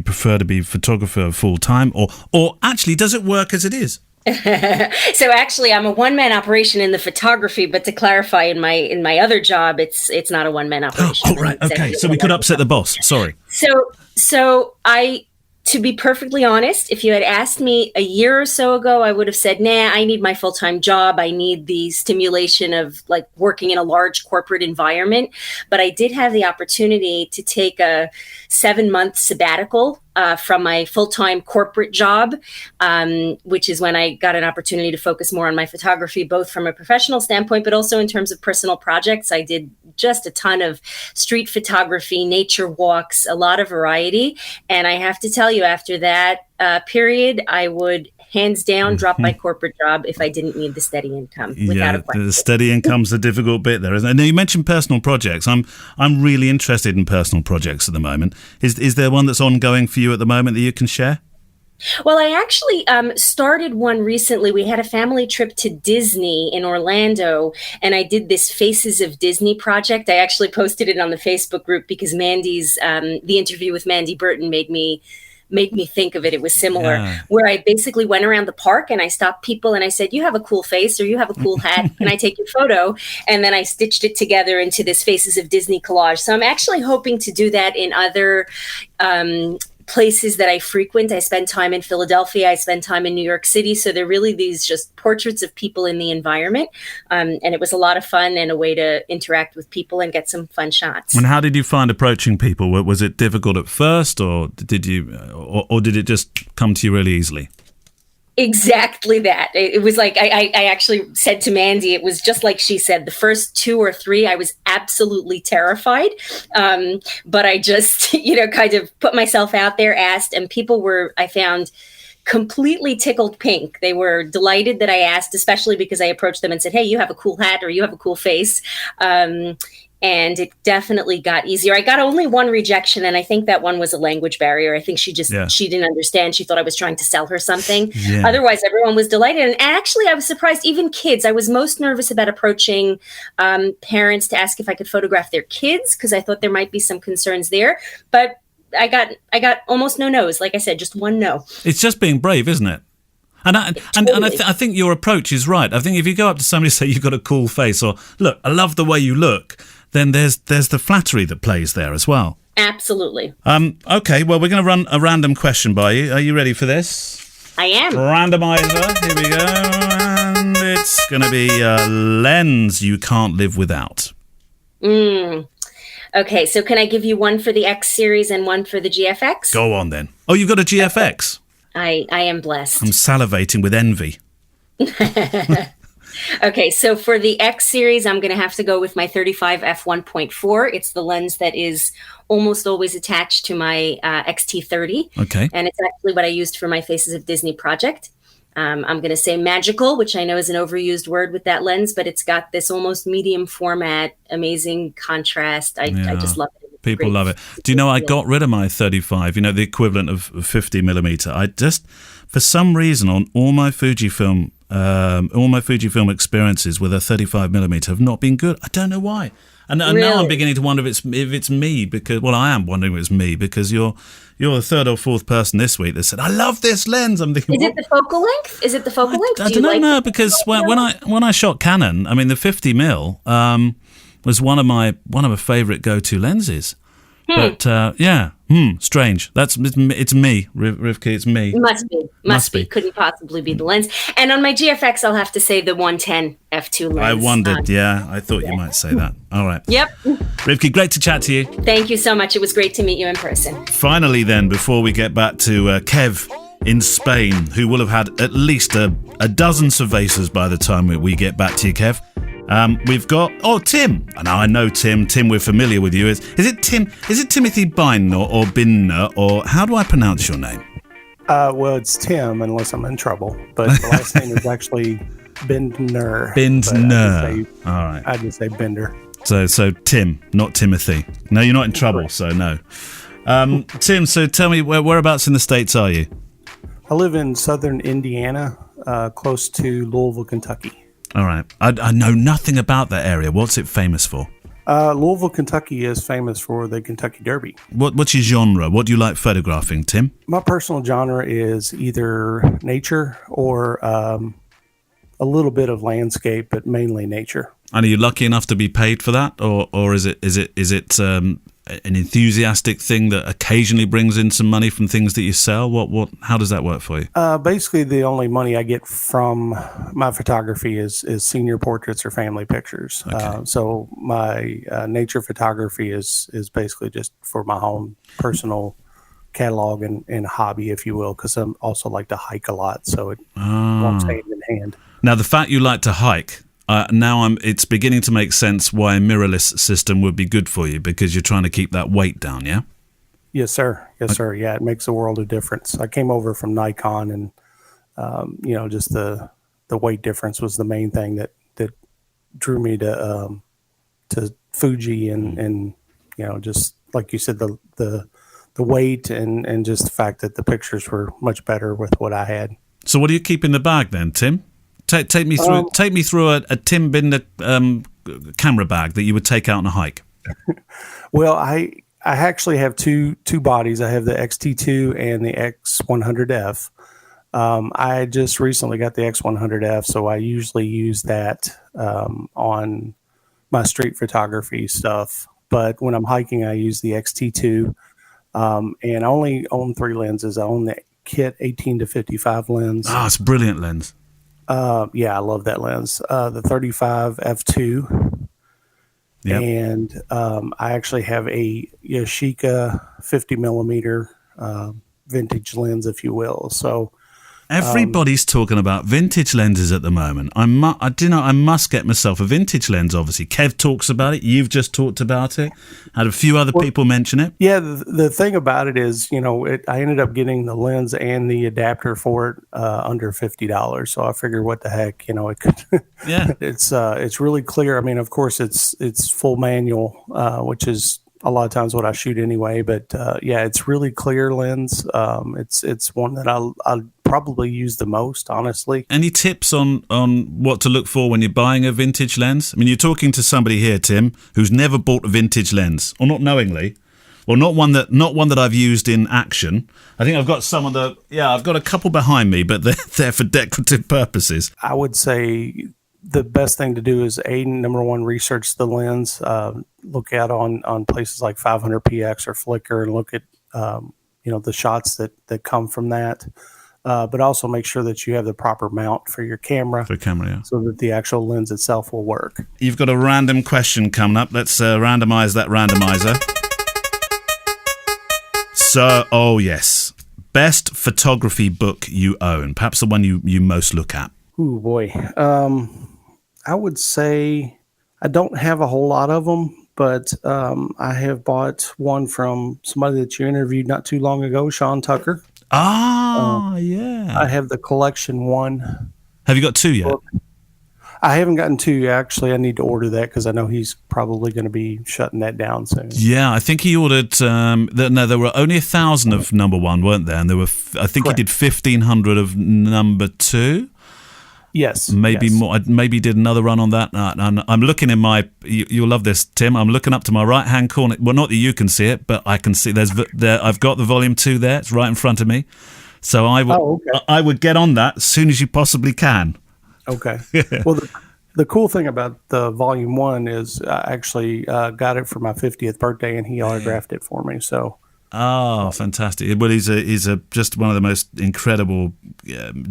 prefer to be photographer full time, or actually does it work as it is? So actually, I'm a one-man operation in the photography, but to clarify, in my other job, it's not a one-man operation. Oh, right, okay. So we could upset the boss. Sorry. So to be perfectly honest, if you had asked me a year or so ago, I would have said, nah, I need my full-time job. I need the stimulation of like working in a large corporate environment. But I did have the opportunity to take a 7-month sabbatical from my full-time corporate job, which is when I got an opportunity to focus more on my photography, both from a professional standpoint, but also in terms of personal projects. I did just a ton of street photography, nature walks, a lot of variety. And I have to tell you, after that period, I would hands down drop my corporate job if I didn't need the steady income. Without a question. The steady income's the difficult bit there, isn't it? Now, you mentioned personal projects. I'm really interested in personal projects at the moment. Is there one that's ongoing for you at the moment that you can share? Well, I actually started one recently. We had a family trip to Disney in Orlando, and I did this Faces of Disney project. I actually posted it on the Facebook group because Mandy's the interview with Mandy Burton made me think of it. It was similar, where I basically went around the park and I stopped people and I said, you have a cool face or you have a cool hat. Can I take your photo? And then I stitched it together into this Faces of Disney collage. So I'm actually hoping to do that in other places that I frequent. I spend time in Philadelphia. I spend time in New York City. So they're really these just portraits of people in the environment. And it was a lot of fun and a way to interact with people and get some fun shots. And how did you find approaching people? Was it difficult at first, or did it just come to you really easily? Exactly that. It was like I actually said to Mandy, it was just like she said, the first 2 or 3, I was absolutely terrified. But I just, kind of put myself out there, asked, and people were, I found, completely tickled pink. They were delighted that I asked, especially because I approached them and said, hey, you have a cool hat or you have a cool face. And it definitely got easier. I got only one rejection, and I think that one was a language barrier. I think she didn't understand. She thought I was trying to sell her something. Yeah. Otherwise, everyone was delighted. And actually, I was surprised, even kids. I was most nervous about approaching parents to ask if I could photograph their kids, because I thought there might be some concerns there. But I got almost no no's. Like I said, just one no. It's just being brave, isn't it? And I think your approach is right. I think if you go up to somebody and say you've got a cool face, or look, I love the way you look, then there's the flattery that plays there as well. Absolutely. Okay, well, we're going to run a random question by you. Are you ready for this? I am. Randomizer. Here we go. And it's going to be a lens you can't live without. Okay, so can I give you one for the X series and one for the GFX? Go on then. Oh, you've got a GFX. I am blessed. I'm salivating with envy. Okay, so for the X series, I'm going to have to go with my 35 f1.4. It's the lens that is almost always attached to my XT30. Okay. And it's actually what I used for my Faces of Disney project. I'm going to say magical, which I know is an overused word with that lens, but it's got this almost medium format, amazing contrast. I just love it. People love it. Do you know, I got rid of my 35, the equivalent of 50 millimeter. I just, for some reason, on all my Fujifilm experiences with a 35 millimeter have not been good. I don't know why. And Really? Now I'm beginning to wonder if it's me, because, well, I am wondering if it's me, because you're the third or fourth person this week that said, I love this lens. I'm thinking, Is it the focal length? Is it the focal length? I don't know, because when I shot Canon, I mean, the 50 mil was one of my favorite go-to lenses. But strange. It's me, Rivki. It's me. Must be. Couldn't possibly be the lens. And on my GFX, I'll have to say the 110 f2 lens. I wondered. I thought you might say that. All right. Yep. Rivki, great to chat to you. Thank you so much. It was great to meet you in person. Finally, then, before we get back to Kev in Spain, who will have had at least a dozen cervezas by the time we get back to you, Kev. We've got Tim. Now I know Tim. Tim, we're familiar with you. Is it Tim? Is it Timothy Bynner or Binner, or how do I pronounce your name? Well, it's Tim, unless I'm in trouble. But the last name is actually Bindner. Bindner. All right. I just say Bender. So Tim, not Timothy. No, you're not in trouble. So no. Tim. So tell me, whereabouts in the States are you? I live in southern Indiana, close to Louisville, Kentucky. All right. I know nothing about that area. What's it famous for? Louisville, Kentucky is famous for the Kentucky Derby. What's your genre? What do you like photographing, Tim? My personal genre is either nature or a little bit of landscape, but mainly nature. And are you lucky enough to be paid for that, or is it an enthusiastic thing that occasionally brings in some money from things that you sell? How does that work for you? Basically, the only money I get from my photography is senior portraits or family pictures. Okay. So my nature photography is basically just for my own personal catalog and hobby, if you will, because I also like to hike a lot, so it walks hand in hand. Now, the fact you like to hike, it's beginning to make sense why a mirrorless system would be good for you, because you're trying to keep that weight down, yeah? Yes, sir. Yes, sir. Yeah, it makes a world of difference. I came over from Nikon, and just the weight difference was the main thing that drew me to Fuji, and just like you said, the weight and just the fact that the pictures were much better with what I had. So, what do you keep in the bag then, Tim? Take me through a Tim Binder camera bag that you would take out on a hike. Well, I actually have two bodies. I have the XT2 and the X100F. I just recently got the X100F, so I usually use that on my street photography stuff. But when I'm hiking, I use the XT2, and I only own 3 lenses. I own the Kit 18 to 55 lens. It's a brilliant lens. Yeah, I love that lens. The 35 f2. Yep. And I actually have a Yashica 50 millimeter vintage lens, if you will. So everybody's talking about vintage lenses at the moment. I must get myself a vintage lens. Obviously, Kev talks about it. You've just talked about it. Had a few other people mention it. Yeah, the thing about it is, I ended up getting the lens and the adapter for it under $50. So I figured, what the heck, it could. Yeah, it's really clear. I mean, of course, it's full manual, which is a lot of times what I shoot anyway. But it's really clear lens. It's one that I'll probably use the most, honestly. Any tips on what to look for when you're buying a vintage lens? I mean, you're talking to somebody here, Tim, who's never bought a vintage lens, or not knowingly. Well, not one that I've used in action. I think I've got some of the. Yeah, I've got a couple behind me, but they're for decorative purposes. I would say the best thing to do is number one, research the lens. Look out on places like 500px or Flickr, and look at the shots that come from that. But also make sure that you have the proper mount for your camera. Yeah. So that the actual lens itself will work. You've got a random question coming up. Let's randomize that randomizer. So, yes. Best photography book you own. Perhaps the one you most look at. Ooh, boy. I would say I don't have a whole lot of them, but I have bought one from somebody that you interviewed not too long ago, Sean Tucker. Yeah. I have the collection one. Have you got two yet? I haven't gotten two. Actually, I need to order that because I know he's probably going to be shutting that down soon. Yeah, I think he ordered. There were only 1,000 of number one, weren't there? And there were. I think Correct. He did 1,500 of number two. Yes, maybe more. Maybe did another run on that. I'm looking in my. You'll love this, Tim. I'm looking up to my right hand corner. Well, not that you can see it, but I can see. I've got the volume 2 there. It's right in front of me. So I would get on that as soon as you possibly can. Okay. Well, the cool thing about the volume 1 is I actually got it for my 50th birthday, and he autographed it for me. So. Oh, fantastic! Well, he's just one of the most incredible,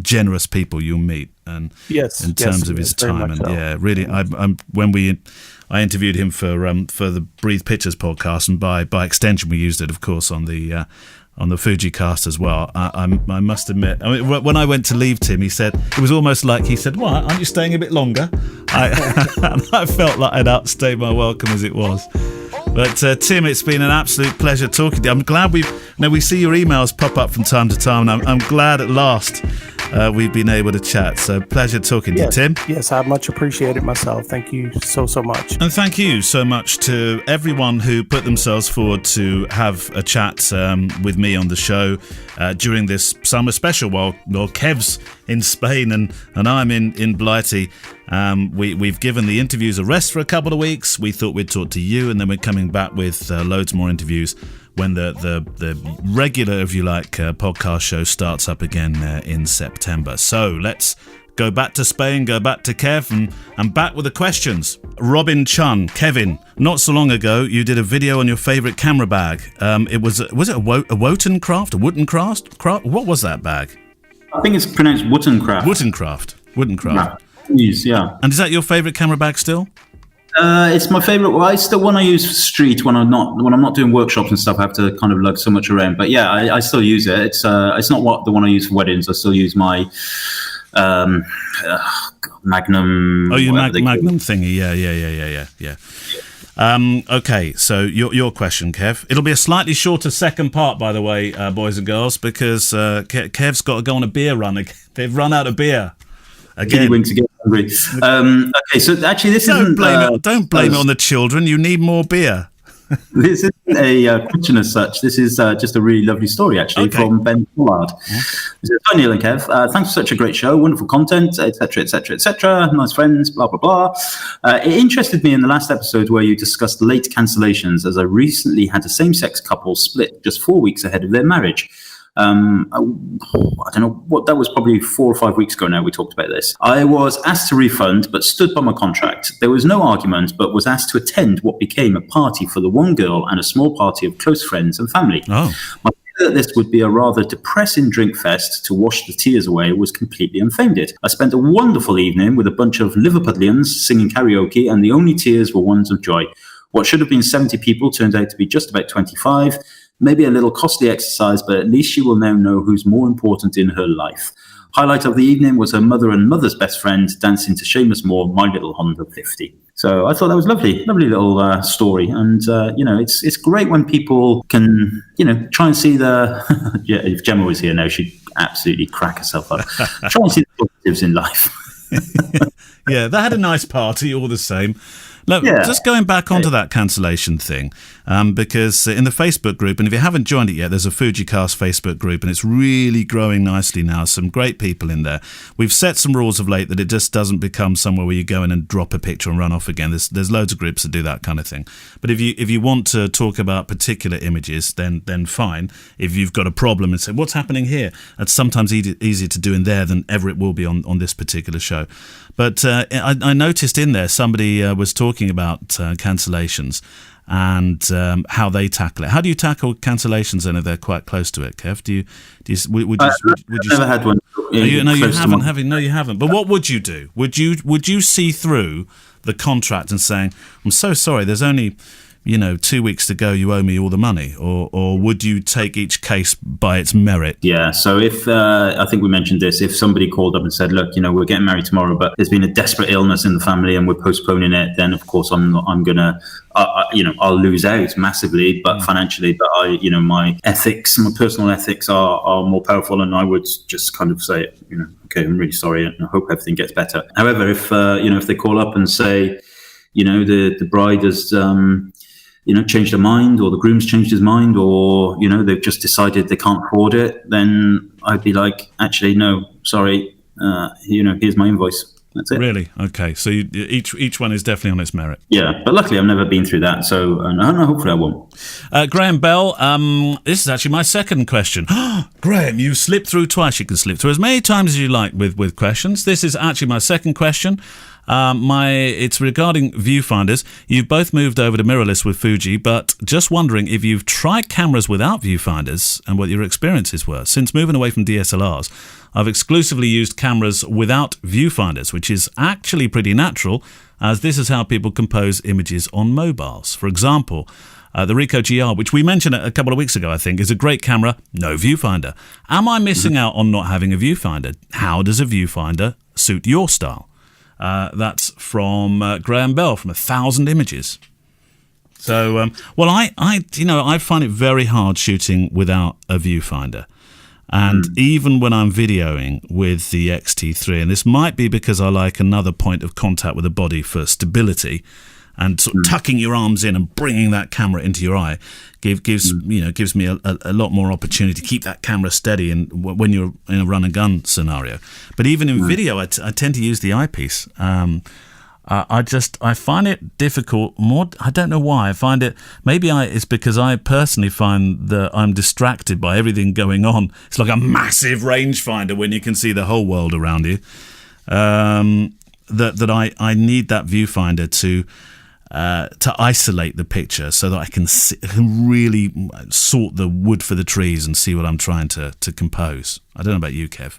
generous people you'll meet, and in terms of his time, and so. Really, I interviewed him for the Breathe Pictures podcast, and by extension, we used it, of course, on the FujiCast as well. I must admit, when I went to leave Tim, he said it was almost like he said, "What? Aren't you staying a bit longer?" I felt like I'd outstayed my welcome as it was. But Tim, it's been an absolute pleasure talking to you. I'm glad we see your emails pop up from time to time, and I'm glad at last we've been able to chat. So pleasure talking to you, Tim. Yes, I much appreciate it myself. Thank you so much. And thank you so much to everyone who put themselves forward to have a chat with me on the show during this summer special while Kev's in Spain and I'm in Blighty. We've given the interviews a rest for a couple of weeks. We thought we'd talk to you, and then we're coming back with loads more interviews when the regular, if you like, podcast show starts up again in September. So let's go back to Spain, go back to Kev, and back with the questions. Robin Chun, Kevin, not so long ago, you did a video on your favourite camera bag. Was it a Wotancraft, a Woodencraft? What was that bag? I think it's pronounced Woodencraft. Woodencraft. Yeah. And is that your favourite camera bag still? It's my favourite. Well, it's the one I use for street when I'm not doing workshops and stuff. I have to kind of lug so much around. But yeah, I still use it. It's not the one I use for weddings. I still use my Magnum. Oh, your Magnum thingy. Yeah. Okay, so your question, Kev. It'll be a slightly shorter second part, by the way, boys and girls, because Kev's got to go on a beer run. They've run out of beer. Again. To get hungry. Okay, so actually, this don't blame it on the children. You need more beer. This isn't a question as such. This is just a really lovely story, actually, from Ben Pollard. Yeah. Hi, Neale and Kev. Thanks for such a great show, wonderful content, etc., etc., etc. Nice friends, blah, blah, blah. It interested me in the last episode where you discussed late cancellations, as I recently had a same-sex couple split just 4 weeks ahead of their marriage. I don't know what that was, probably 4 or 5 weeks ago now we talked about this. I was asked to refund but stood by my contract. There was no argument, but was asked to attend what became a party for the one girl and a small party of close friends and family. Oh. My fear that this would be a rather depressing drink fest to wash the tears away was completely unfounded. I spent a wonderful evening with a bunch of Liverpudlians singing karaoke, and the only tears were ones of joy. What should have been 70 people turned out to be just about 25. Maybe a little costly exercise, but at least she will now know who's more important in her life. Highlight of the evening was her mother and mother's best friend dancing to Seamus Moore, My Little Honda 50. So I thought that was lovely little story. And, it's great when people can, try and see if Gemma was here now, she'd absolutely crack herself up. Try and see the positives in life. Yeah, they had a nice party all the same. Look, just going back onto that cancellation thing, because in the Facebook group, and if you haven't joined it yet, there's a FujiCast Facebook group, and it's really growing nicely now. Some great people in there. We've set some rules of late that it just doesn't become somewhere where you go in and drop a picture and run off again. There's loads of groups that do that kind of thing. But if you want to talk about particular images, then fine. If you've got a problem and say, what's happening here? That's sometimes easier to do in there than ever it will be on this particular show. But I noticed in there somebody was talking about cancellations and how they tackle it. How do you tackle cancellations then if they're quite close to it, Kev? Would you never had one. You haven't. No, you haven't. But what would you do? Would you see through the contract and saying, I'm so sorry, there's only 2 weeks to go, you owe me all the money, or would you take each case by its merit? Yeah, so if I think we mentioned this, if somebody called up and said, look, we're getting married tomorrow, but there's been a desperate illness in the family and we're postponing it, then of course I'm gonna I'll lose out massively, but financially, but my ethics, my personal ethics are more powerful, and I would just kind of say, okay, I'm really sorry and I hope everything gets better. However, if they call up and say, the bride has changed their mind, or the groom's changed his mind, or, they've just decided they can't afford it, then I'd be like, actually, no, sorry, here's my invoice. That's it. Really? Okay. So each one is definitely on its merit. Yeah, but luckily I've never been through that, so hopefully I won't. Graham Bell, this is actually my second question. Graham, you slipped through twice. You can slip through as many times as you like with questions. This is actually my second question. It's regarding viewfinders. You've both moved over to mirrorless with Fuji, but just wondering if you've tried cameras without viewfinders and what your experiences were. Since moving away from DSLRs, I've exclusively used cameras without viewfinders, which is actually pretty natural, as this is how people compose images on mobiles. For example, the Ricoh GR, which we mentioned a couple of weeks ago, I think, is a great camera, no viewfinder. Am I missing out on not having a viewfinder? How does a viewfinder suit your style? That's from Graham Bell from 1,000 Images. So, I find it very hard shooting without a viewfinder. And even when I'm videoing with the XT3, and this might be because I like another point of contact with the body for stability, and sort of tucking your arms in and bringing that camera into your eye gives me a lot more opportunity to keep that camera steady when you're in a run and gun scenario. But even in video, I tend to use the eyepiece. I find it difficult. I don't know why. I find it. Maybe it's because I personally find that I'm distracted by everything going on. It's like a massive rangefinder when you can see the whole world around you. That I need that viewfinder to isolate the picture so that I can really sort the wood for the trees and see what I'm trying to compose. I don't know about you, Kev.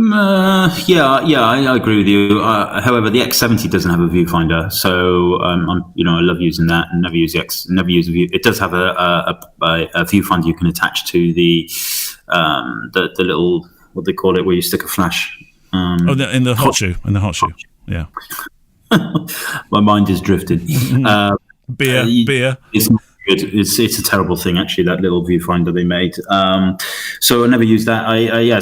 I agree with you. However, the X70 doesn't have a viewfinder, so I love using that and never use a view. It does have a viewfinder you can attach to the little, what they call it, where you stick a flash. In the hot shoe. Yeah. My mind is drifted. Beer. It's not good. It's a terrible thing, actually, that little viewfinder they made. So I never use that.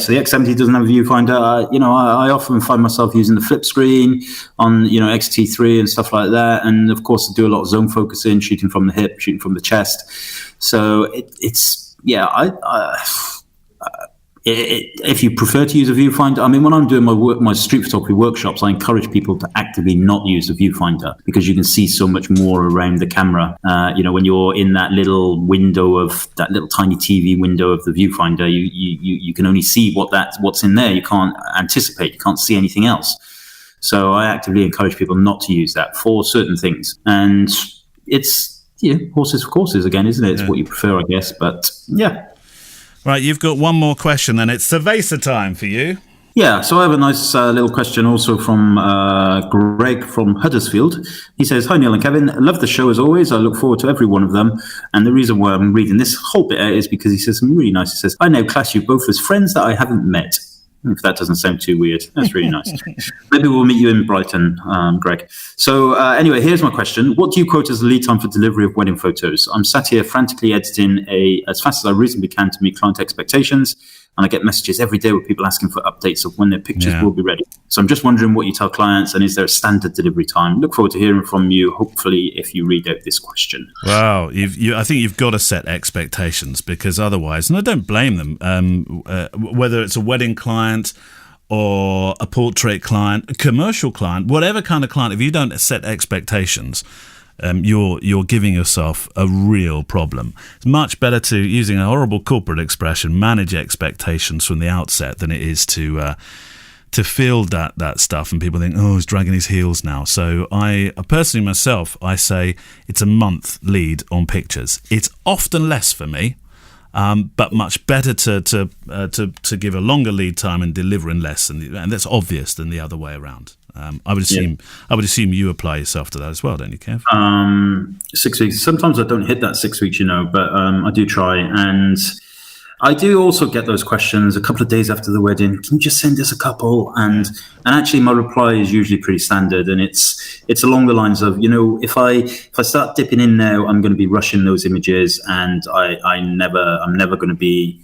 So the X70 doesn't have a viewfinder. I often find myself using the flip screen on XT3 and stuff like that. And of course, I do a lot of zone focusing, shooting from the hip, shooting from the chest. So if you prefer to use a viewfinder, I mean, when I'm doing my street photography workshops, I encourage people to actively not use the viewfinder because you can see so much more around the camera. When you're in that little window of that little tiny TV window of the viewfinder, you can only see what's in there. You can't anticipate. You can't see anything else. So I actively encourage people not to use that for certain things. And it's horses for courses again, isn't it? It's what you prefer, I guess. But yeah. Right, you've got one more question then. It's Cerveza time for you. Yeah, so I have a nice little question also from Greg from Huddersfield. He says, hi, Neil and Kevin. Love the show as always. I look forward to every one of them. And the reason why I'm reading this whole bit out is because he says something really nice. He says, I now class you both as friends that I haven't met. If that doesn't sound too weird. That's really nice. Maybe we'll meet you in Brighton, Greg. So anyway, here's my question. What do you quote as the lead time for delivery of wedding photos? I'm sat here frantically editing as fast as I reasonably can to meet client expectations. And I get messages every day with people asking for updates of when their pictures will be ready. So I'm just wondering what you tell clients, and is there a standard delivery time? Look forward to hearing from you, hopefully, if you read out this question. Wow. I think you've got to set expectations, because otherwise, and I don't blame them, whether it's a wedding client or a portrait client, a commercial client, whatever kind of client, if you don't set expectations, you're giving yourself a real problem. It's much better to, using a horrible corporate expression, manage expectations from the outset than it is to field that stuff and people think, oh, he's dragging his heels now. So I personally myself, I say it's a month lead on pictures. It's often less for me, but much better to give a longer lead time and deliver in less, and that's obvious than the other way around. I would assume you apply yourself to that as well, don't you, Kev? 6 weeks. Sometimes I don't hit that 6 weeks, but I do try. And I do also get those questions a couple of days after the wedding. Can you just send us a couple? And actually, my reply is usually pretty standard, and it's along the lines of, if I start dipping in now, I'm going to be rushing those images, and I'm never going to be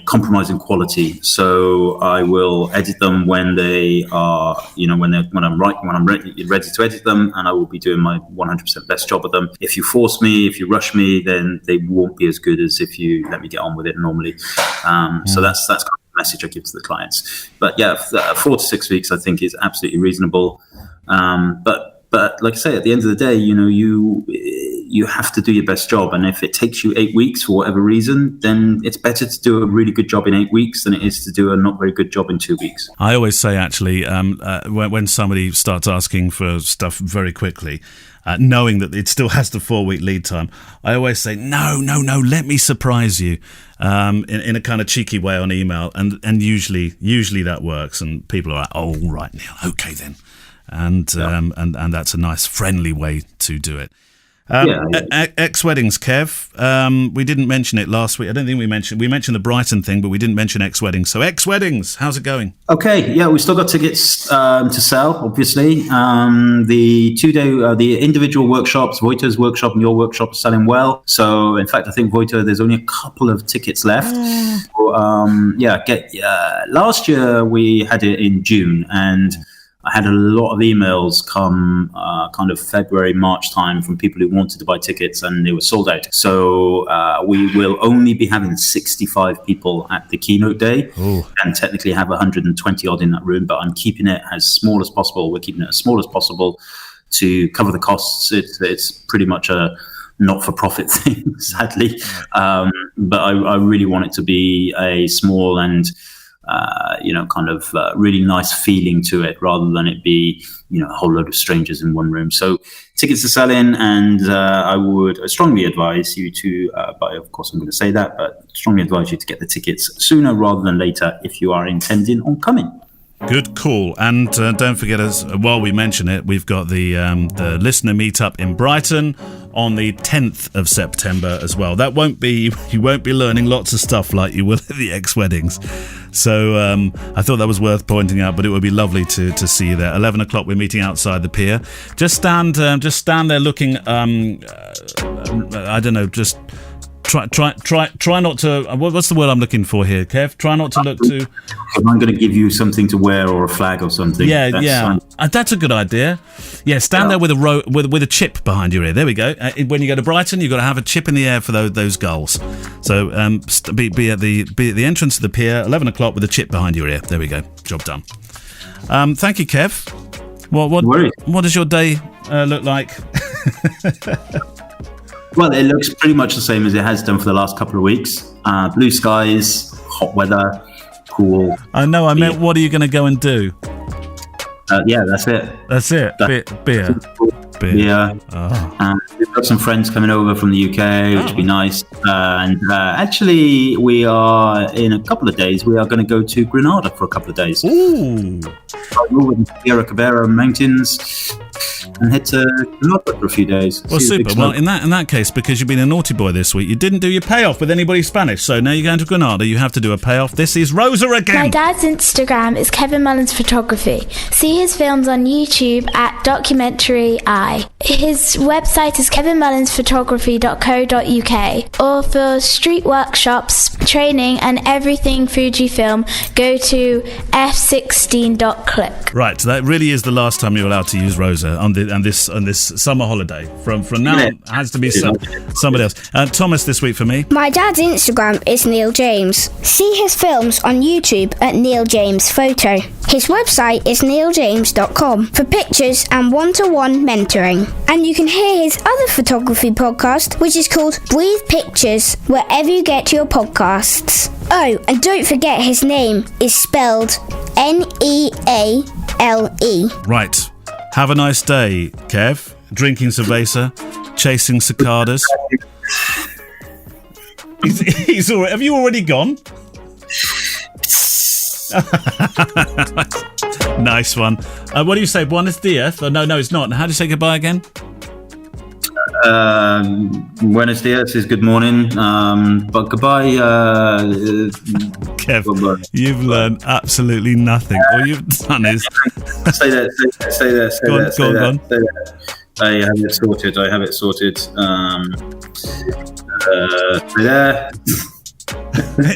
compromising quality. So I will edit them when they are, when I'm ready to edit them, and I will be doing my 100% best job of them. If you force me, if you rush me, then they won't be as good as if you let me get on with it normally. So that's kind of the message I give to the clients. But yeah, 4 to 6 weeks I think is absolutely reasonable. But like I say, at the end of the day, you have to do your best job, and if it takes you 8 weeks for whatever reason, then it's better to do a really good job in 8 weeks than it is to do a not very good job in 2 weeks. I always say, actually, when somebody starts asking for stuff very quickly, knowing that it still has the 4-week lead time, I always say, no, let me surprise you, in a kind of cheeky way on email, and usually that works, and people are like, oh, right, Neale, okay then, and that's a nice friendly way to do it. Ex-weddings, Kev. We didn't mention it last week. I don't think we mentioned the Brighton thing, but we didn't mention ex-weddings. So ex-weddings, how's it going? Okay, yeah, we still got tickets to sell, obviously. The 2-day, the individual workshops, Voita's workshop and your workshop, are selling well. So, in fact, I think Voita, there's only a couple of tickets left. Last year we had it in June, and I had a lot of emails come kind of February, March time from people who wanted to buy tickets, and they were sold out. So we will only be having 65 people at the keynote day. Ooh. And technically have 120 odd in that room, but I'm keeping it as small as possible. We're keeping it as small as possible to cover the costs. It's pretty much a not-for-profit thing, sadly. But I really want it to be a small and really nice feeling to it, rather than it be, a whole load of strangers in one room. So tickets are selling, and I would strongly advise you to, but of course I'm going to say that, but strongly advise you to get the tickets sooner rather than later if you are intending on coming. Good call. And don't forget, while we mention it, we've got the listener meetup in Brighton on the 10th of September as well. You won't be learning lots of stuff like you will at the ex-weddings. So I thought that was worth pointing out, but it would be lovely to see you there. 11 o'clock, we're meeting outside the pier. Just stand there looking, I don't know, just try not to, what's the word I'm looking for here, Kev? Try not to look too... I'm going to give you something to wear, or a flag or something. That's a good idea. Yeah, stand there with a chip behind your ear. There we go. When you go to Brighton, you've got to have a chip in the air for those gulls. So be at the entrance of the pier, 11 o'clock, with a chip behind your ear. There we go. Job done. Thank you, Kev. What does your day look like? Well, it looks pretty much the same as it has done for the last couple of weeks. Blue skies, hot weather, cool. I know. I meant, what are you going to go and do? That's it. That's it. Beer. Yeah. Oh. We've got some friends coming over from the UK, which would be nice. And actually, we are, in a couple of days, we are going to go to Granada for a couple of days. Ooh. Over the Sierra Cabera Mountains and head to Granada for a few days. Well, super. Well, in that case, because you've been a naughty boy this week, you didn't do your payoff with anybody Spanish. So now you're going to Granada, you have to do a payoff. This is Rosa again. My dad's Instagram is Kevin Mullins Photography. See his films on YouTube at Documentary Eye. His website is kevinmullinsphotography.co.uk, or for street workshops, training and everything Fujifilm, go to f16.click. Right, so that really is the last time you're allowed to use Rosa on this summer holiday. From now on, it has to be somebody else. Thomas this week for me. My dad's Instagram is Neale James. See his films on YouTube at Neale James Photo. His website is neiljames.com for pictures and one-to-one mentoring. And you can hear his other photography podcast, which is called Breathe Pictures, wherever you get your podcasts. Oh, and don't forget his name is spelled Neale. Right. Have a nice day, Kev. Drinking cerveza, chasing cicadas. He's already, have you already gone? Nice one. What do you say? Buenos dias? Oh, no, it's not. How do you say goodbye again? Buenos dias is good morning. But goodbye, Kev. Goodbye. You've learned absolutely nothing. All you've done is say that. Go on. I have it sorted. There.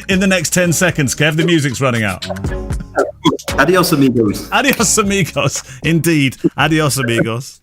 In the next 10 seconds, Kev, the music's running out. Adios, amigos. Adios, amigos. Indeed. Adios, amigos.